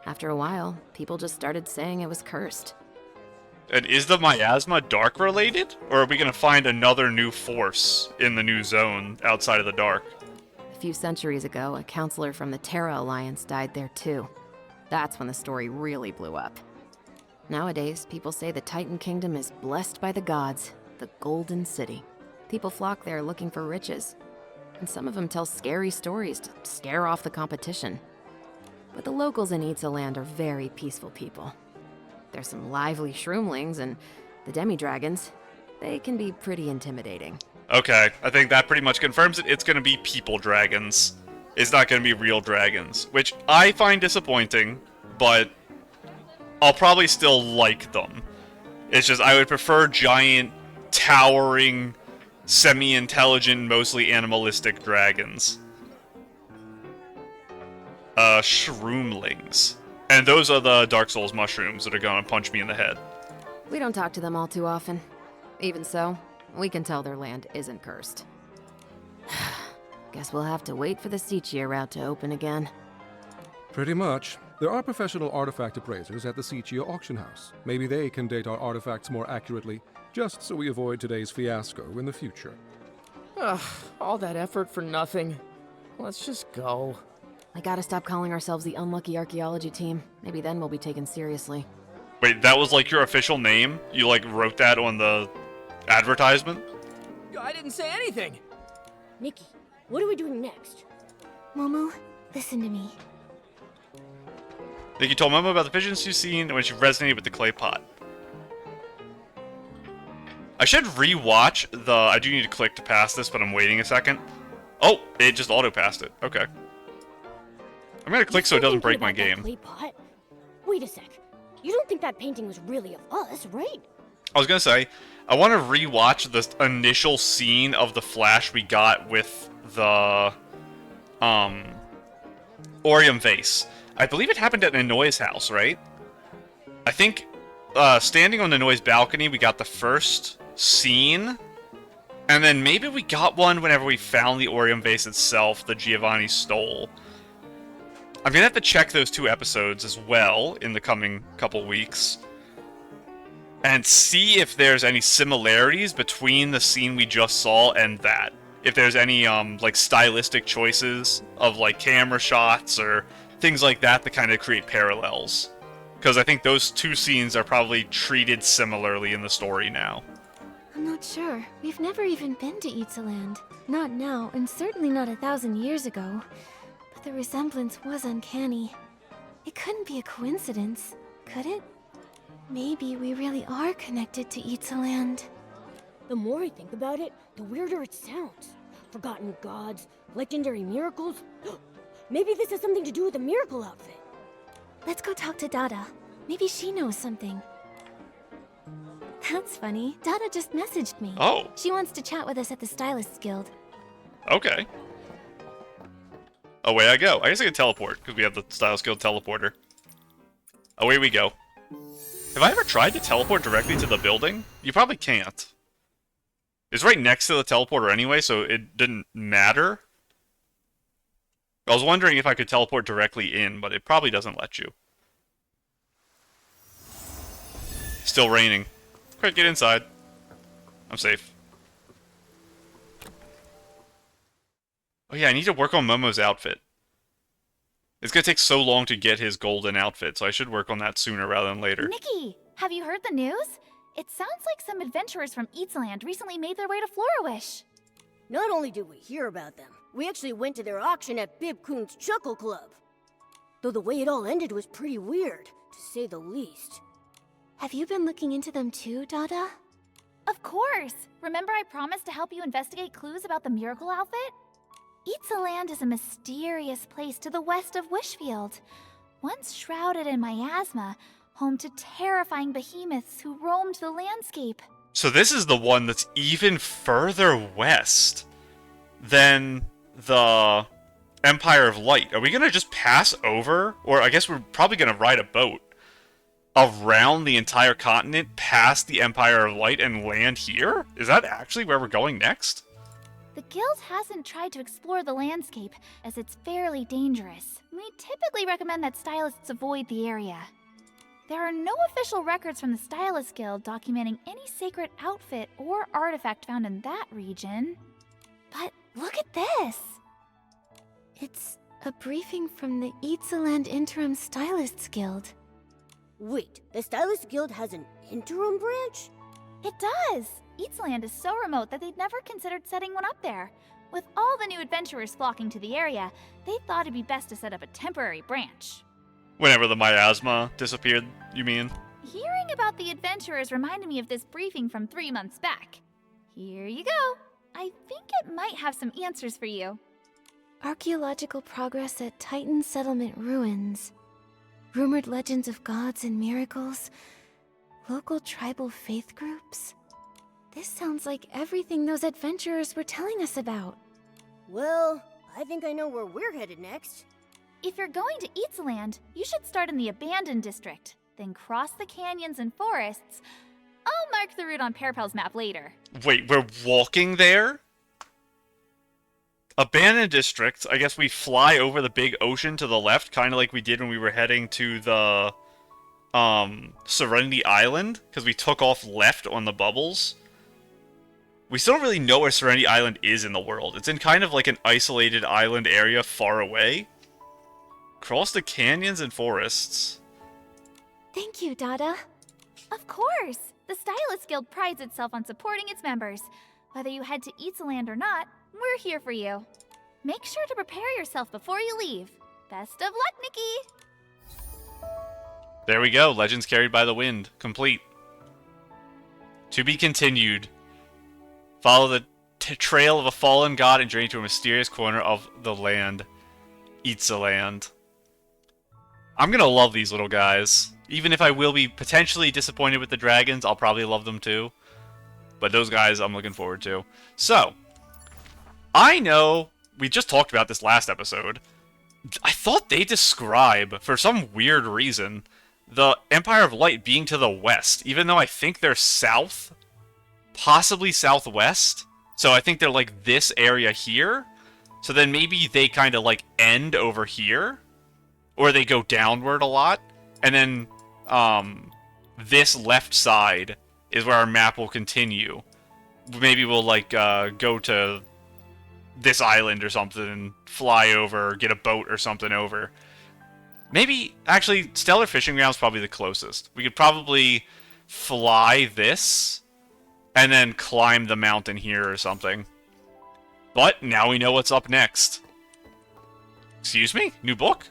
After a while, people just started saying it was cursed. And is the miasma dark related? Or are we going to find another new force in the new zone outside of the dark? A few centuries ago, a counselor from the Terra Alliance died there too. That's when the story really blew up. Nowadays, people say the Titan Kingdom is blessed by the gods, the Golden City. People flock there looking for riches. And some of them tell scary stories to scare off the competition. But the locals in Itzaland are very peaceful people. There's some lively shroomlings and the demi-dragons. They can be pretty intimidating. Okay, I think that pretty much confirms it. It's going to be people dragons. It's not going to be real dragons, which I find disappointing, but I'll probably still like them. It's just I would prefer giant, towering, semi-intelligent, mostly animalistic dragons. Shroomlings. And those are the Dark Souls mushrooms that are going to punch me in the head. We don't talk to them all too often. Even so, we can tell their land isn't cursed. Guess we'll have to wait for the Sichia route to open again. Pretty much. There are professional artifact appraisers at the Sichia auction house. Maybe they can date our artifacts more accurately, just so we avoid today's fiasco in the future. Ugh, all that effort for nothing. Let's just go. We gotta stop calling ourselves the Unlucky Archaeology Team. Maybe then we'll be taken seriously. Wait, that was like your official name? You like wrote that on the advertisement? I didn't say anything! Nikki, what are we doing next? Momo, listen to me. Nikki told Momo about the visions she's seen when she resonated with the clay pot. I should re-watch the... I do need to click to pass this, but I'm waiting a second. Oh, it just auto-passed it. Okay. I'm gonna click so it doesn't break my game. Clay pot? Wait a sec. You don't think that painting was really of us, right? I was gonna say, I want to re-watch the initial scene of the flash we got with the... Orium vase. I believe it happened at Nanoi's house, right? I think, standing on Nanoi's balcony, we got the first scene. And then maybe we got one whenever we found the Orium vase itself that Giovanni stole. I'm gonna have to check those two episodes as well in the coming couple weeks. And see if there's any similarities between the scene we just saw and that. If there's any, like, stylistic choices of, like, camera shots or things like that that kind of create parallels. Because I think those two scenes are probably treated similarly in the story now. I'm not sure. We've never even been to Itzaland. Not now, and certainly not 1,000 years ago. But the resemblance was uncanny. It couldn't be a coincidence, could it? Maybe we really are connected to Itzaland. The more I think about it, the weirder it sounds. Forgotten gods, legendary miracles. Maybe this has something to do with the miracle outfit. Let's go talk to Dada. Maybe she knows something. That's funny. Dada just messaged me. Oh. She wants to chat with us at the Stylists Guild. Okay. Away I go. I guess I can teleport, because we have the Style Skill teleporter. Away we go. Have I ever tried to teleport directly to the building? You probably can't. It's right next to the teleporter anyway, so it didn't matter. I was wondering if I could teleport directly in, but it probably doesn't let you. Still raining. Quick, get inside. I'm safe. Oh yeah, I need to work on Momo's outfit. It's gonna take so long to get his golden outfit, so I should work on that sooner rather than later. Nikki, have you heard the news? It sounds like some adventurers from Itzaland recently made their way to Florawish. Not only did we hear about them, we actually went to their auction at Bibcoon's Chuckle Club. Though the way it all ended was pretty weird, to say the least. Have you been looking into them too, Dada? Of course! Remember I promised to help you investigate clues about the miracle outfit? Itzaland is a mysterious place to the west of Wishfield. Once shrouded in miasma, home to terrifying behemoths who roamed the landscape. So this is the one that's even further west than the Empire of Light. Are we gonna just pass over? Or I guess we're probably gonna ride a boat around the entire continent, past the Empire of Light, and land here? Is that actually where we're going next? The guild hasn't tried to explore the landscape, as it's fairly dangerous. We typically recommend that stylists avoid the area. There are no official records from the Stylist Guild documenting any sacred outfit or artifact found in that region. But look at this! It's a briefing from the Itzaland Interim Stylists Guild. Wait, the Stylist Guild has an interim branch? It does! Itzaland is so remote that they'd never considered setting one up there. With all the new adventurers flocking to the area, they thought it'd be best to set up a temporary branch. Whenever the miasma disappeared, you mean? Hearing about the adventurers reminded me of this briefing from 3 months back. Here you go. I think it might have some answers for you. Archaeological progress at Titan Settlement ruins. Rumored legends of gods and miracles. Local tribal faith groups. This sounds like everything those adventurers were telling us about. Well, I think I know where we're headed next. If you're going to Itzaland, you should start in the Abandoned District, then cross the canyons and forests. I'll mark the route on Pearpel's map later. Wait, we're walking there? Abandoned District, I guess we fly over the big ocean to the left, kind of like we did when we were heading to the Serenity Island, because we took off left on the bubbles. We still don't really know where Serenity Island is in the world. It's in kind of like an isolated island area far away. Cross the canyons and forests. Thank you, Dada. Of course! The Stylist Guild prides itself on supporting its members. Whether you head to Itzaland or not, we're here for you. Make sure to prepare yourself before you leave. Best of luck, Nikki! There we go. Legends Carried by the Wind. Complete. To be continued. Follow the trail of a fallen god and journey to a mysterious corner of the land. Itzaland. I'm gonna love these little guys. Even if I will be potentially disappointed with the dragons, I'll probably love them too. But those guys I'm looking forward to. So, I know, we just talked about this last episode. I thought they describe, for some weird reason, the Empire of Light being to the west, even though I think they're south, possibly southwest. So I think they're like this area here. So then maybe they kind of like end over here, or they go downward a lot, and then this left side is where our map will continue. Maybe we'll like go to this island or something and fly over, or get a boat or something over. Maybe, actually, Stellar Fishing Ground's probably the closest. We could probably fly this, and then climb the mountain here or something. But, now we know what's up next. Excuse me? New book?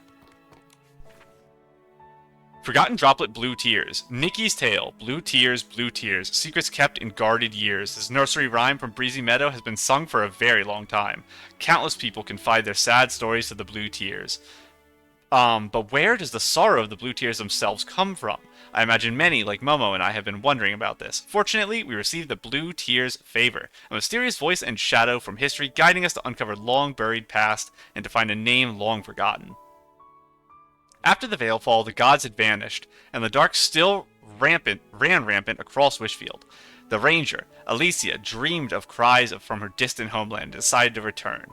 Forgotten Droplet Blue Tears. Nikki's Tale. Blue tears, blue tears. Secrets kept in guarded years. This nursery rhyme from Breezy Meadow has been sung for a very long time. Countless people confide their sad stories to the blue tears. But where does the sorrow of the blue tears themselves come from? I imagine many, like Momo and I, have been wondering about this. Fortunately, we received the Blue Tears favor, a mysterious voice and shadow from history guiding us to uncover long-buried past and to find a name long forgotten. After the Veilfall, the gods had vanished, and the dark still ran rampant across Wishfield. The ranger, Alicia, dreamed of cries from her distant homeland and decided to return.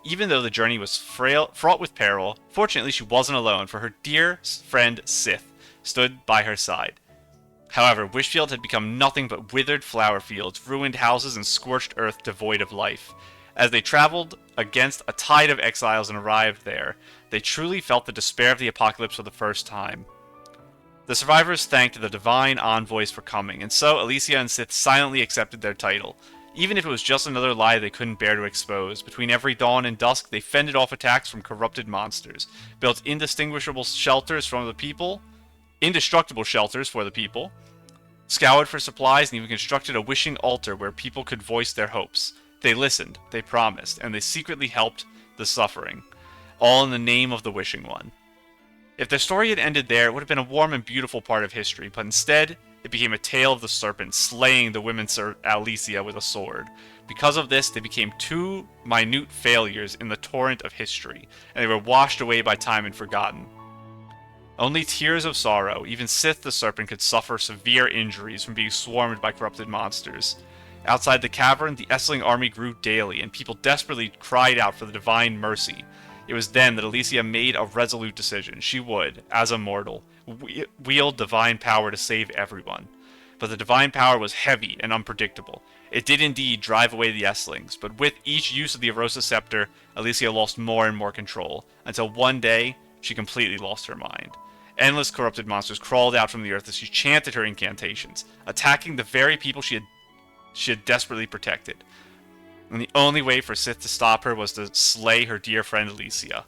Even though the journey was fraught with peril, fortunately she wasn't alone, for her dear friend Sith stood by her side. However, Wishfield had become nothing but withered flower fields, ruined houses, and scorched earth devoid of life. As they traveled against a tide of exiles and arrived there, they truly felt the despair of the apocalypse for the first time. The survivors thanked the divine envoys for coming, and so Alicia and Sith silently accepted their title. Even if it was just another lie they couldn't bear to expose, between every dawn and dusk they fended off attacks from corrupted monsters, built indestructible shelters for the people, scoured for supplies, and even constructed a wishing altar where people could voice their hopes. They listened, they promised, and they secretly helped the suffering, all in the name of the Wishing One. If their story had ended there, it would have been a warm and beautiful part of history, but instead, it became a tale of the serpent slaying the women Alicia with a sword. Because of this, they became two minute failures in the torrent of history, and they were washed away by time and forgotten. Only tears of sorrow, even Sith the serpent could suffer severe injuries from being swarmed by corrupted monsters. Outside the cavern, the Essling army grew daily, and people desperately cried out for the divine mercy. It was then that Alicia made a resolute decision. She would, as a mortal, wield divine power to save everyone. But the divine power was heavy and unpredictable. It did indeed drive away the Esslings, but with each use of the Arosa Scepter, Alicia lost more and more control, until one day, she completely lost her mind. Endless corrupted monsters crawled out from the earth as she chanted her incantations, attacking the very people she had desperately protected. And the only way for Sith to stop her was to slay her dear friend Alicia.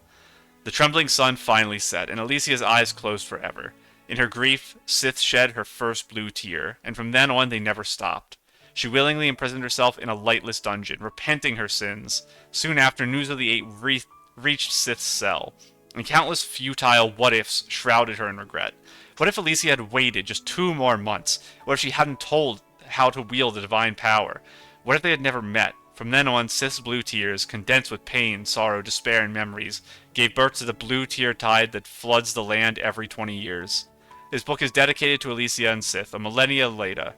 The trembling sun finally set, and Alicia's eyes closed forever. In her grief, Sith shed her first blue tear, and from then on they never stopped. She willingly imprisoned herself in a lightless dungeon, repenting her sins. Soon after, news of the Eight reached Sith's cell, and countless futile what-ifs shrouded her in regret. What if Alicia had waited just 2 more months? What if she hadn't told how to wield the divine power? What if they had never met? From then on, Sith's blue tears, condensed with pain, sorrow, despair, and memories, gave birth to the blue tear tide that floods the land every 20 years. This book is dedicated to Alicia and Sith, a millennia later.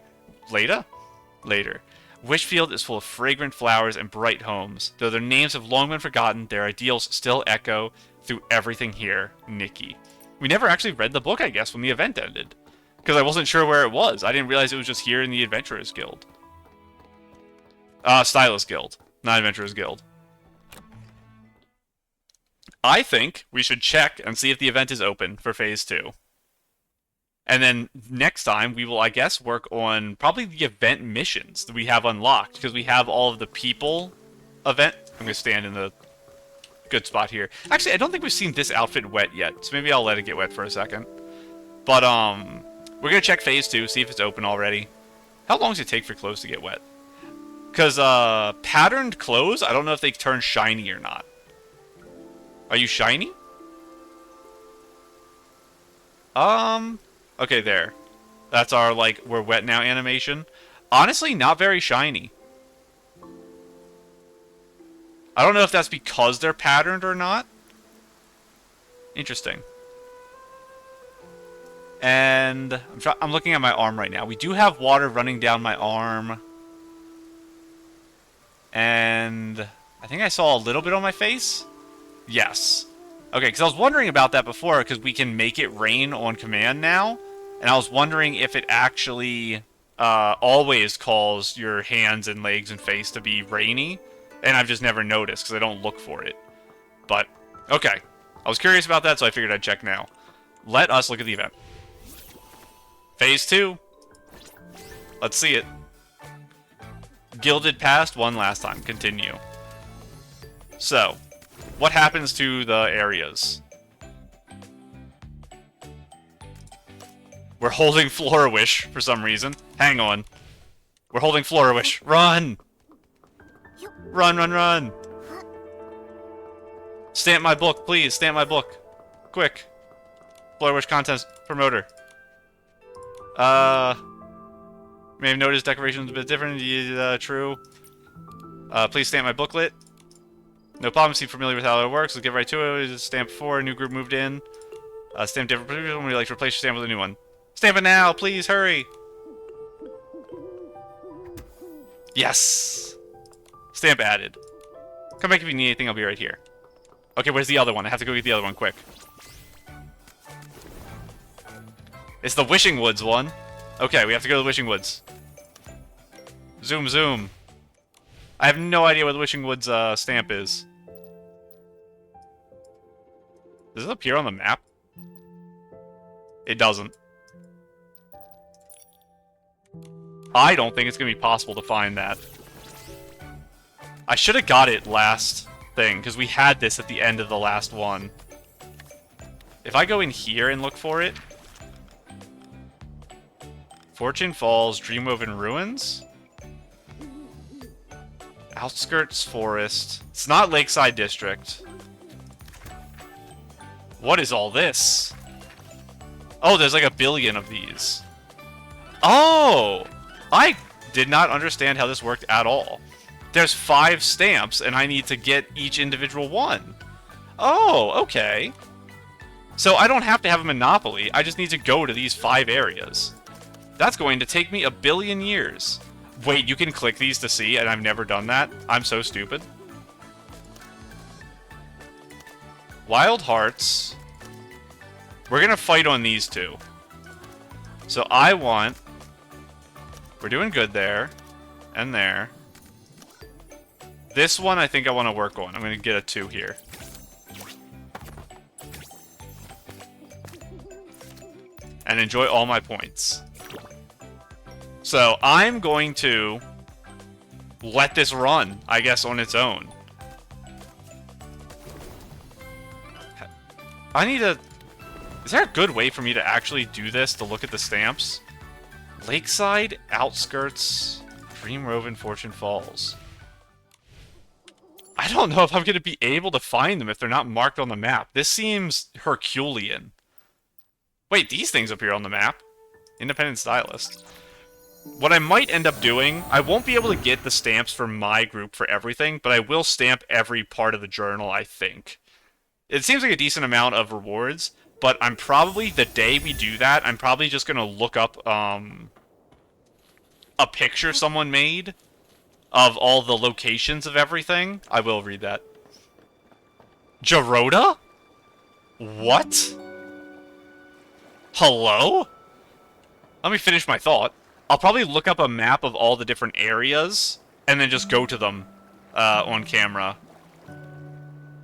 Later. Wishfield is full of fragrant flowers and bright homes. Though their names have long been forgotten, their ideals still echo through everything here, Nikki. We never actually read the book, I guess, when the event ended. Because I wasn't sure where it was. I didn't realize it was just here in the Adventurers Guild. Stylist Guild, not Adventurers Guild. I think we should check and see if the event is open for Phase 2. And then next time, we will, I guess, work on probably the event missions that we have unlocked. Because we have all of the people event. I'm going to stand in the good spot here. Actually, I don't think we've seen this outfit wet yet. So maybe I'll let it get wet for a second. But, we're going to check Phase 2, see if it's open already. How long does it take for clothes to get wet? Because, patterned clothes, I don't know if they turn shiny or not. Are you shiny? Okay, there. That's our, like, we're wet now animation. Honestly, not very shiny. I don't know if that's because they're patterned or not. Interesting. And I'm looking at my arm right now. We do have water running down my arm. And I think I saw a little bit on my face. Yes. Okay, because I was wondering about that before, because we can make it rain on command now. And I was wondering if it actually always calls your hands and legs and face to be rainy. And I've just never noticed, because I don't look for it. But, okay. I was curious about that, so I figured I'd check now. Let us look at the event. Phase 2. Let's see it. Gilded past one last time. Continue. So, what happens to the areas? We're holding Florawish for some reason. Hang on. We're holding Florawish. Run! Run, run, run! Stamp my book, please. Stamp my book. Quick. Florawish contest promoter. May have noticed decorations a bit different. True. Please stamp my booklet. No problem. Seem familiar with how it works. Let's get right to it. Stamp before a new group moved in. Stamp different. Would you like to replace your stamp with a new one? Stamp it now, please. Hurry. Yes! Stamp added. Come back if you need anything, I'll be right here. Okay, where's the other one? I have to go get the other one quick. It's the Wishing Woods one. Okay, we have to go to the Wishing Woods. Zoom, zoom. I have no idea where the Wishing Woods stamp is. Does it appear on the map? It doesn't. I don't think it's going to be possible to find that. I should have got it last thing, because we had this at the end of the last one. If I go in here and look for it... Fortune Falls, Dreamwoven Ruins? Outskirts Forest. It's not Lakeside District. What is all this? Oh, there's like a billion of these. Oh! I did not understand how this worked at all. There's 5 stamps, and I need to get each individual one. Oh, okay. So I don't have to have a monopoly, I just need to go to these 5 areas. That's going to take me a billion years. Wait, you can click these to see, and I've never done that? I'm so stupid. Wild Hearts. We're gonna fight on these 2. So I want... We're doing good there. And there. This one I think I want to work on. I'm gonna get a 2 here. And enjoy all my points. So I'm going to let this run, I guess, on its own. I need a... Is there a good way for me to actually do this, to look at the stamps? Lakeside, Outskirts, Dreamwoven, Fortune Falls. I don't know if I'm going to be able to find them if they're not marked on the map. This seems Herculean. Wait, these things appear on the map. Independent Stylist. What I might end up doing, I won't be able to get the stamps for my group for everything, but I will stamp every part of the journal, I think. It seems like a decent amount of rewards, but I'm probably, the day we do that, I'm probably just going to look up a picture someone made of all the locations of everything. I will read that. Gerota? What? Hello? Let me finish my thought. I'll probably look up a map of all the different areas, and then just go to them on camera.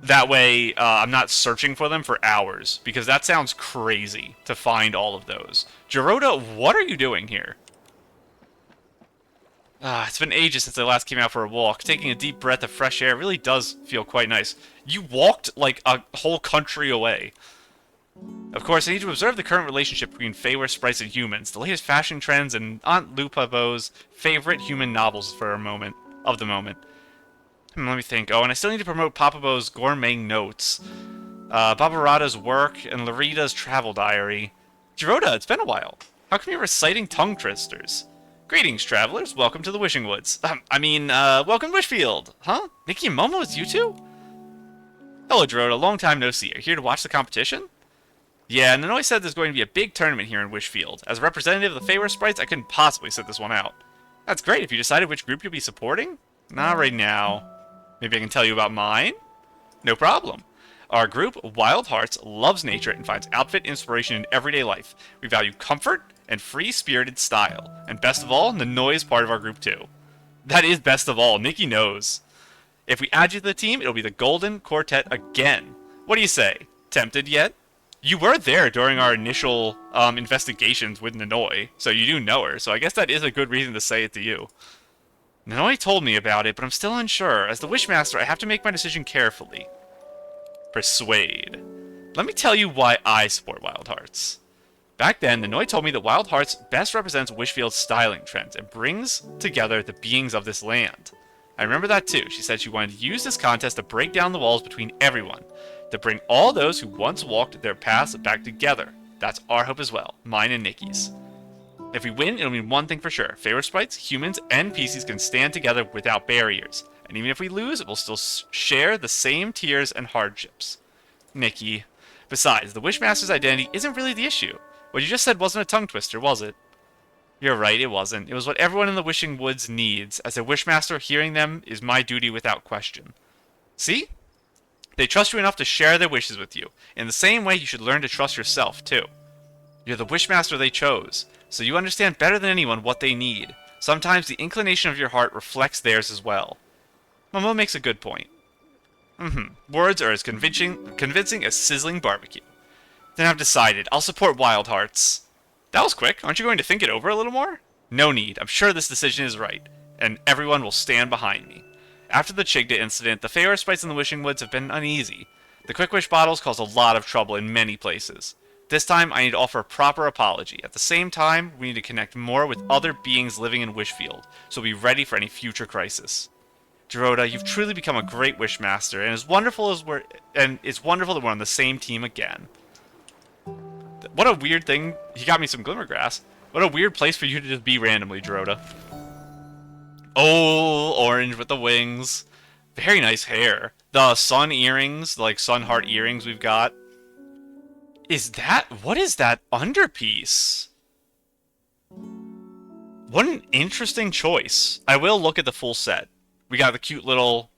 That way, I'm not searching for them for hours, because that sounds crazy to find all of those. Gerota, what are you doing here? It's been ages since I last came out for a walk. Taking a deep breath of fresh air really does feel quite nice. You walked like a whole country away. Of course, I need to observe the current relationship between Feyre sprites and humans, the latest fashion trends, and Aunt Lupabo's favorite human novels for a moment. Let me think. Oh, and I still need to promote Papabo's gourmet notes, Babarada's work, and Larita's travel diary. Gerota, it's been a while. How come you're reciting tongue twisters? Greetings, travelers. Welcome to the Wishing Woods. Welcome to Wishfield. Huh? Nikki and Momo, it's you two? Hello, Gerota. Long time no see. Are you here to watch the competition? Yeah, Nanoi said there's going to be a big tournament here in Wishfield. As a representative of the Feyre sprites, I couldn't possibly sit this one out. That's great. Have you decided which group you'll be supporting? Not right now. Maybe I can tell you about mine? No problem. Our group, Wild Hearts, loves nature and finds outfit inspiration in everyday life. We value comfort and free-spirited style. And best of all, Nanoi is part of our group too. That is best of all. Nikki knows. If we add you to the team, it'll be the Golden Quartet again. What do you say? Tempted yet? You were there during our initial investigations with Nanoi, so you do know her, so I guess that is a good reason to say it to you. Nanoi told me about it, but I'm still unsure. As the Wishmaster, I have to make my decision carefully. Persuade. Let me tell you why I support Wild Hearts. Back then, Nanoi told me that Wild Hearts best represents Wishfield's styling trends and brings together the beings of this land. I remember that too. She said she wanted to use this contest to break down the walls between everyone, to bring all those who once walked their paths back together. That's our hope as well, mine and Nikki's. If we win, it'll mean one thing for sure. Feyre sprites, humans, and PCs can stand together without barriers. And even if we lose, we'll still share the same tears and hardships. Nikki. Besides, the Wishmaster's identity isn't really the issue. What you just said wasn't a tongue twister, was it? You're right, it wasn't. It was what everyone in the Wishing Woods needs. As a Wishmaster, hearing them is my duty without question. See? They trust you enough to share their wishes with you. In the same way, you should learn to trust yourself, too. You're the Wishmaster they chose, so you understand better than anyone what they need. Sometimes the inclination of your heart reflects theirs as well. Momo makes a good point. Words are as convincing as sizzling barbecue. Then I've decided. I'll support Wild Hearts. That was quick. Aren't you going to think it over a little more? No need. I'm sure this decision is right, and everyone will stand behind me. After the Chigda incident, the Feyre sprites in the Wishing Woods have been uneasy. The Quick Wish bottles cause a lot of trouble in many places. This time, I need to offer a proper apology. At the same time, we need to connect more with other beings living in Wishfield, so be ready for any future crisis. Dorota, you've truly become a great Wishmaster, and it's wonderful that we're on the same team again. What a weird thing. He got me some Glimmergrass. What a weird place for you to just be randomly, Dorota. Oh, orange with the wings. Very nice hair. The sun earrings, like sun heart earrings we've got. What is that underpiece? What an interesting choice. I will look at the full set. We got the cute little,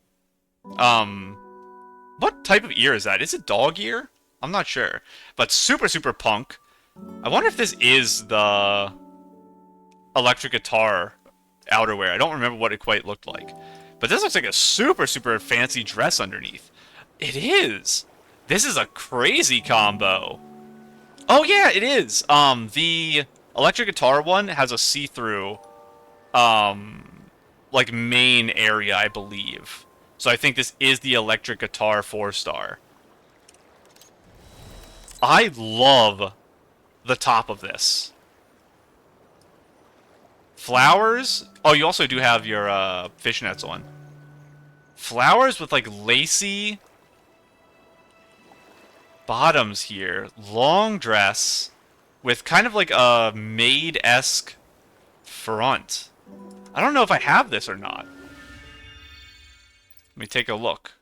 what type of ear is that? Is it dog ear? I'm not sure. But super, super punk. I wonder if this is the electric guitar outerwear. I don't remember what it quite looked like. But this looks like a super, super fancy dress underneath. It is! This is a crazy combo. Oh yeah, it is! The electric guitar one has a see-through, like, main area, I believe. So I think this is the electric guitar 4-star. I love the top of this. Flowers. Oh, you also do have your fishnets on. Flowers with like lacy bottoms here. Long dress with kind of like a maid-esque front. I don't know if I have this or not. Let me take a look.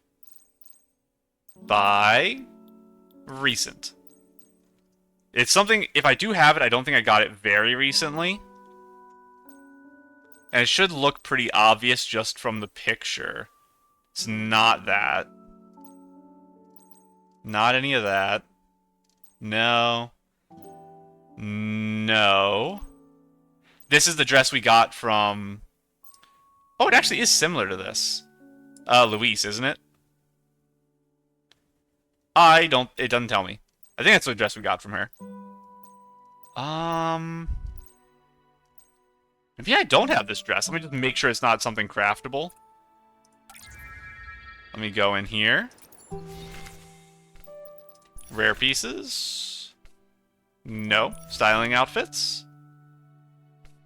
By recent. It's something, if I do have it, I don't think I got it very recently. And it should look pretty obvious just from the picture. It's not that. Not any of that. No. No. This is the dress we got from... Oh, it actually is similar to this. Luis, isn't it? It doesn't tell me. I think that's the dress we got from her. Maybe I don't have this dress. Let me just make sure it's not something craftable. Let me go in here. Rare pieces. No. Styling outfits.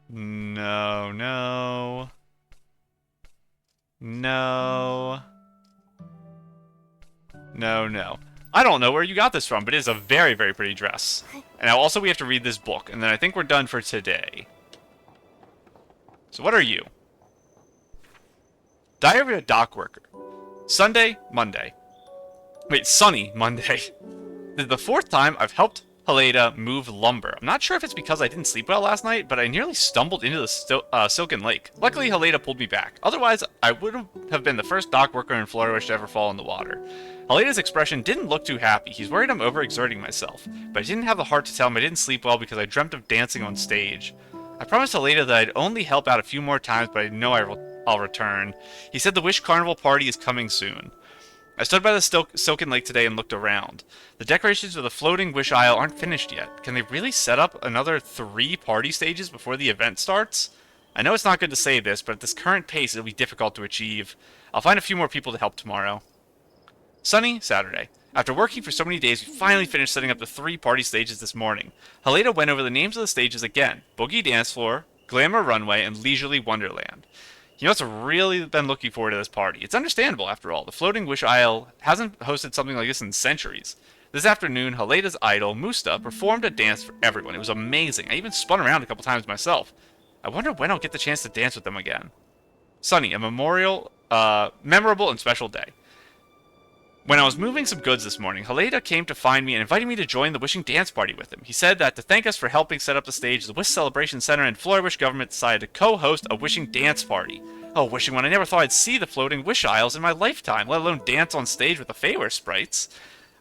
No, no. No. No, no. I don't know where you got this from, but it is a very, very pretty dress. And now also we have to read this book, and then I think we're done for today. So what are you? Diary of a Dock Worker. Sunday, Monday. Wait, sunny Monday. This is the 4th time I've helped Heleda move lumber. I'm not sure if it's because I didn't sleep well last night, but I nearly stumbled into the Silken Lake. Luckily, Heleda pulled me back. Otherwise, I would have been the first dock worker in Florawish to ever fall in the water. Heleda's expression didn't look too happy. He's worried I'm overexerting myself. But I didn't have the heart to tell him I didn't sleep well because I dreamt of dancing on stage. I promised Heleda that I'd only help out a few more times, but I know I'll return. He said the Wish Carnival party is coming soon. I stood by the Silken Lake today and looked around. The decorations of the floating Wish Isle aren't finished yet. Can they really set up another 3 party stages before the event starts? I know it's not good to say this, but at this current pace it'll be difficult to achieve. I'll find a few more people to help tomorrow. Sunny, Saturday. After working for so many days, we finally finished setting up the 3 party stages this morning. Heleda went over the names of the stages again. Boogie Dance Floor, Glamour Runway, and Leisurely Wonderland. He must have really been looking forward to this party. It's understandable, after all. The Floating Wish Isle hasn't hosted something like this in centuries. This afternoon, Heleda's idol, Musta, performed a dance for everyone. It was amazing. I even spun around a couple times myself. I wonder when I'll get the chance to dance with them again. Sunny, a memorable and special day. When I was moving some goods this morning, Haleda came to find me and invited me to join the Wishing Dance Party with him. He said that to thank us for helping set up the stage, the Wish Celebration Center and Florawish government decided to co-host a Wishing Dance Party. Oh, wishing one, I never thought I'd see the floating Wish Isles in my lifetime, let alone dance on stage with the Feywish sprites.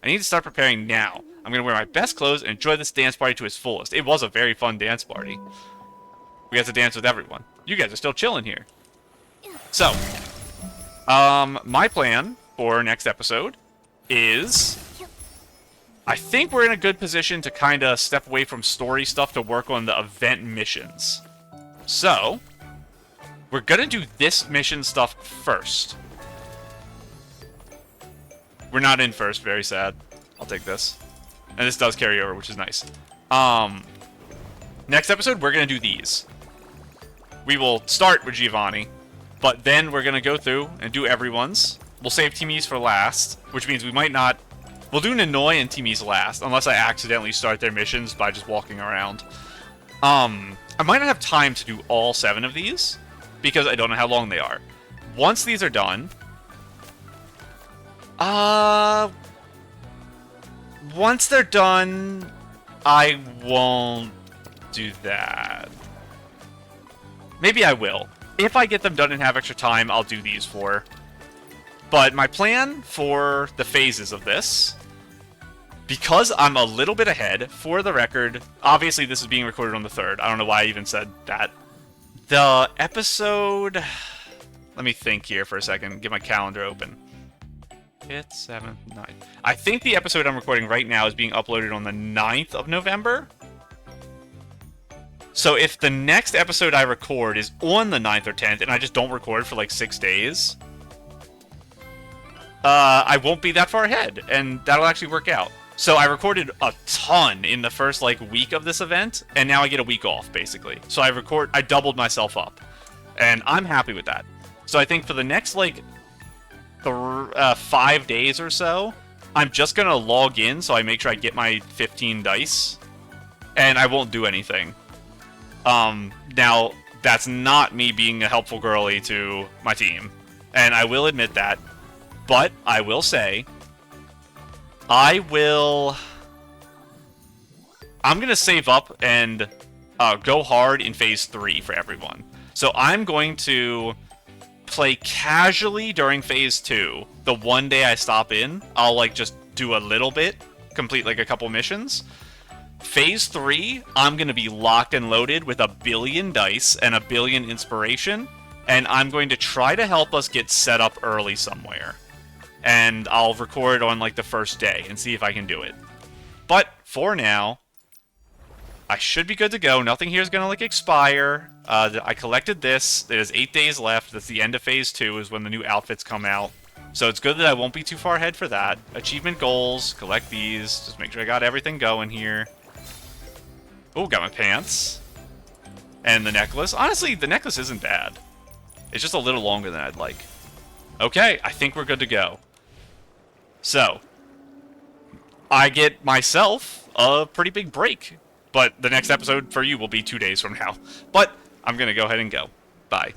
I need to start preparing now. I'm going to wear my best clothes and enjoy this dance party to its fullest. It was a very fun dance party. We got to dance with everyone. You guys are still chilling here. So, my plan for next episode is, I think we're in a good position to kind of step away from story stuff to work on the event missions. So, we're going to do this mission stuff first. We're not in first, very sad. I'll take this. And this does carry over, which is nice. Next episode, we're going to do these. We will start with Giovanni, but then we're going to go through and do everyone's. We'll save Timmy's for last, which means we might not... We'll do Nanoy and Timmy's last, unless I accidentally start their missions by just walking around. I might not have time to do all 7 of these, because I don't know how long they are. Once these are done... Once they're done, I won't do that. Maybe I will. If I get them done and have extra time, I'll do these 4. But my plan for the phases of this, because I'm a little bit ahead, for the record, obviously this is being recorded on the 3rd. I don't know why I even said that. The episode... Let me think here for a second. Get my calendar open. 5th, 7th, 9th. I think the episode I'm recording right now is being uploaded on the 9th of November. So if the next episode I record is on the 9th or 10th, and I just don't record for like 6 days, I won't be that far ahead, and that'll actually work out. So I recorded a ton in the first like week of this event, and now I get a week off, basically. So I doubled myself up, and I'm happy with that. So I think for the next like 5 days or so, I'm just gonna log in so I make sure I get my 15 dice, and I won't do anything. Now, that's not me being a helpful girly to my team, and I will admit that, but I will say, I'm gonna save up and go hard in Phase 3 for everyone. So I'm going to play casually during Phase 2. The one day I stop in, I'll like just do a little bit, complete like a couple missions. Phase 3, I'm going to be locked and loaded with 1 billion dice and 1 billion inspiration, and I'm going to try to help us get set up early somewhere. And I'll record on like the first day and see if I can do it. But for now, I should be good to go. Nothing here is going to like expire. I collected this. There's 8 days left. That's the end of Phase 2 is when the new outfits come out. So it's good that I won't be too far ahead for that. Achievement goals. Collect these. Just make sure I got everything going here. Oh, got my pants. And the necklace. Honestly, the necklace isn't bad. It's just a little longer than I'd like. Okay, I think we're good to go. So, I get myself a pretty big break. But the next episode for you will be 2 days from now. But I'm going to go ahead and go. Bye.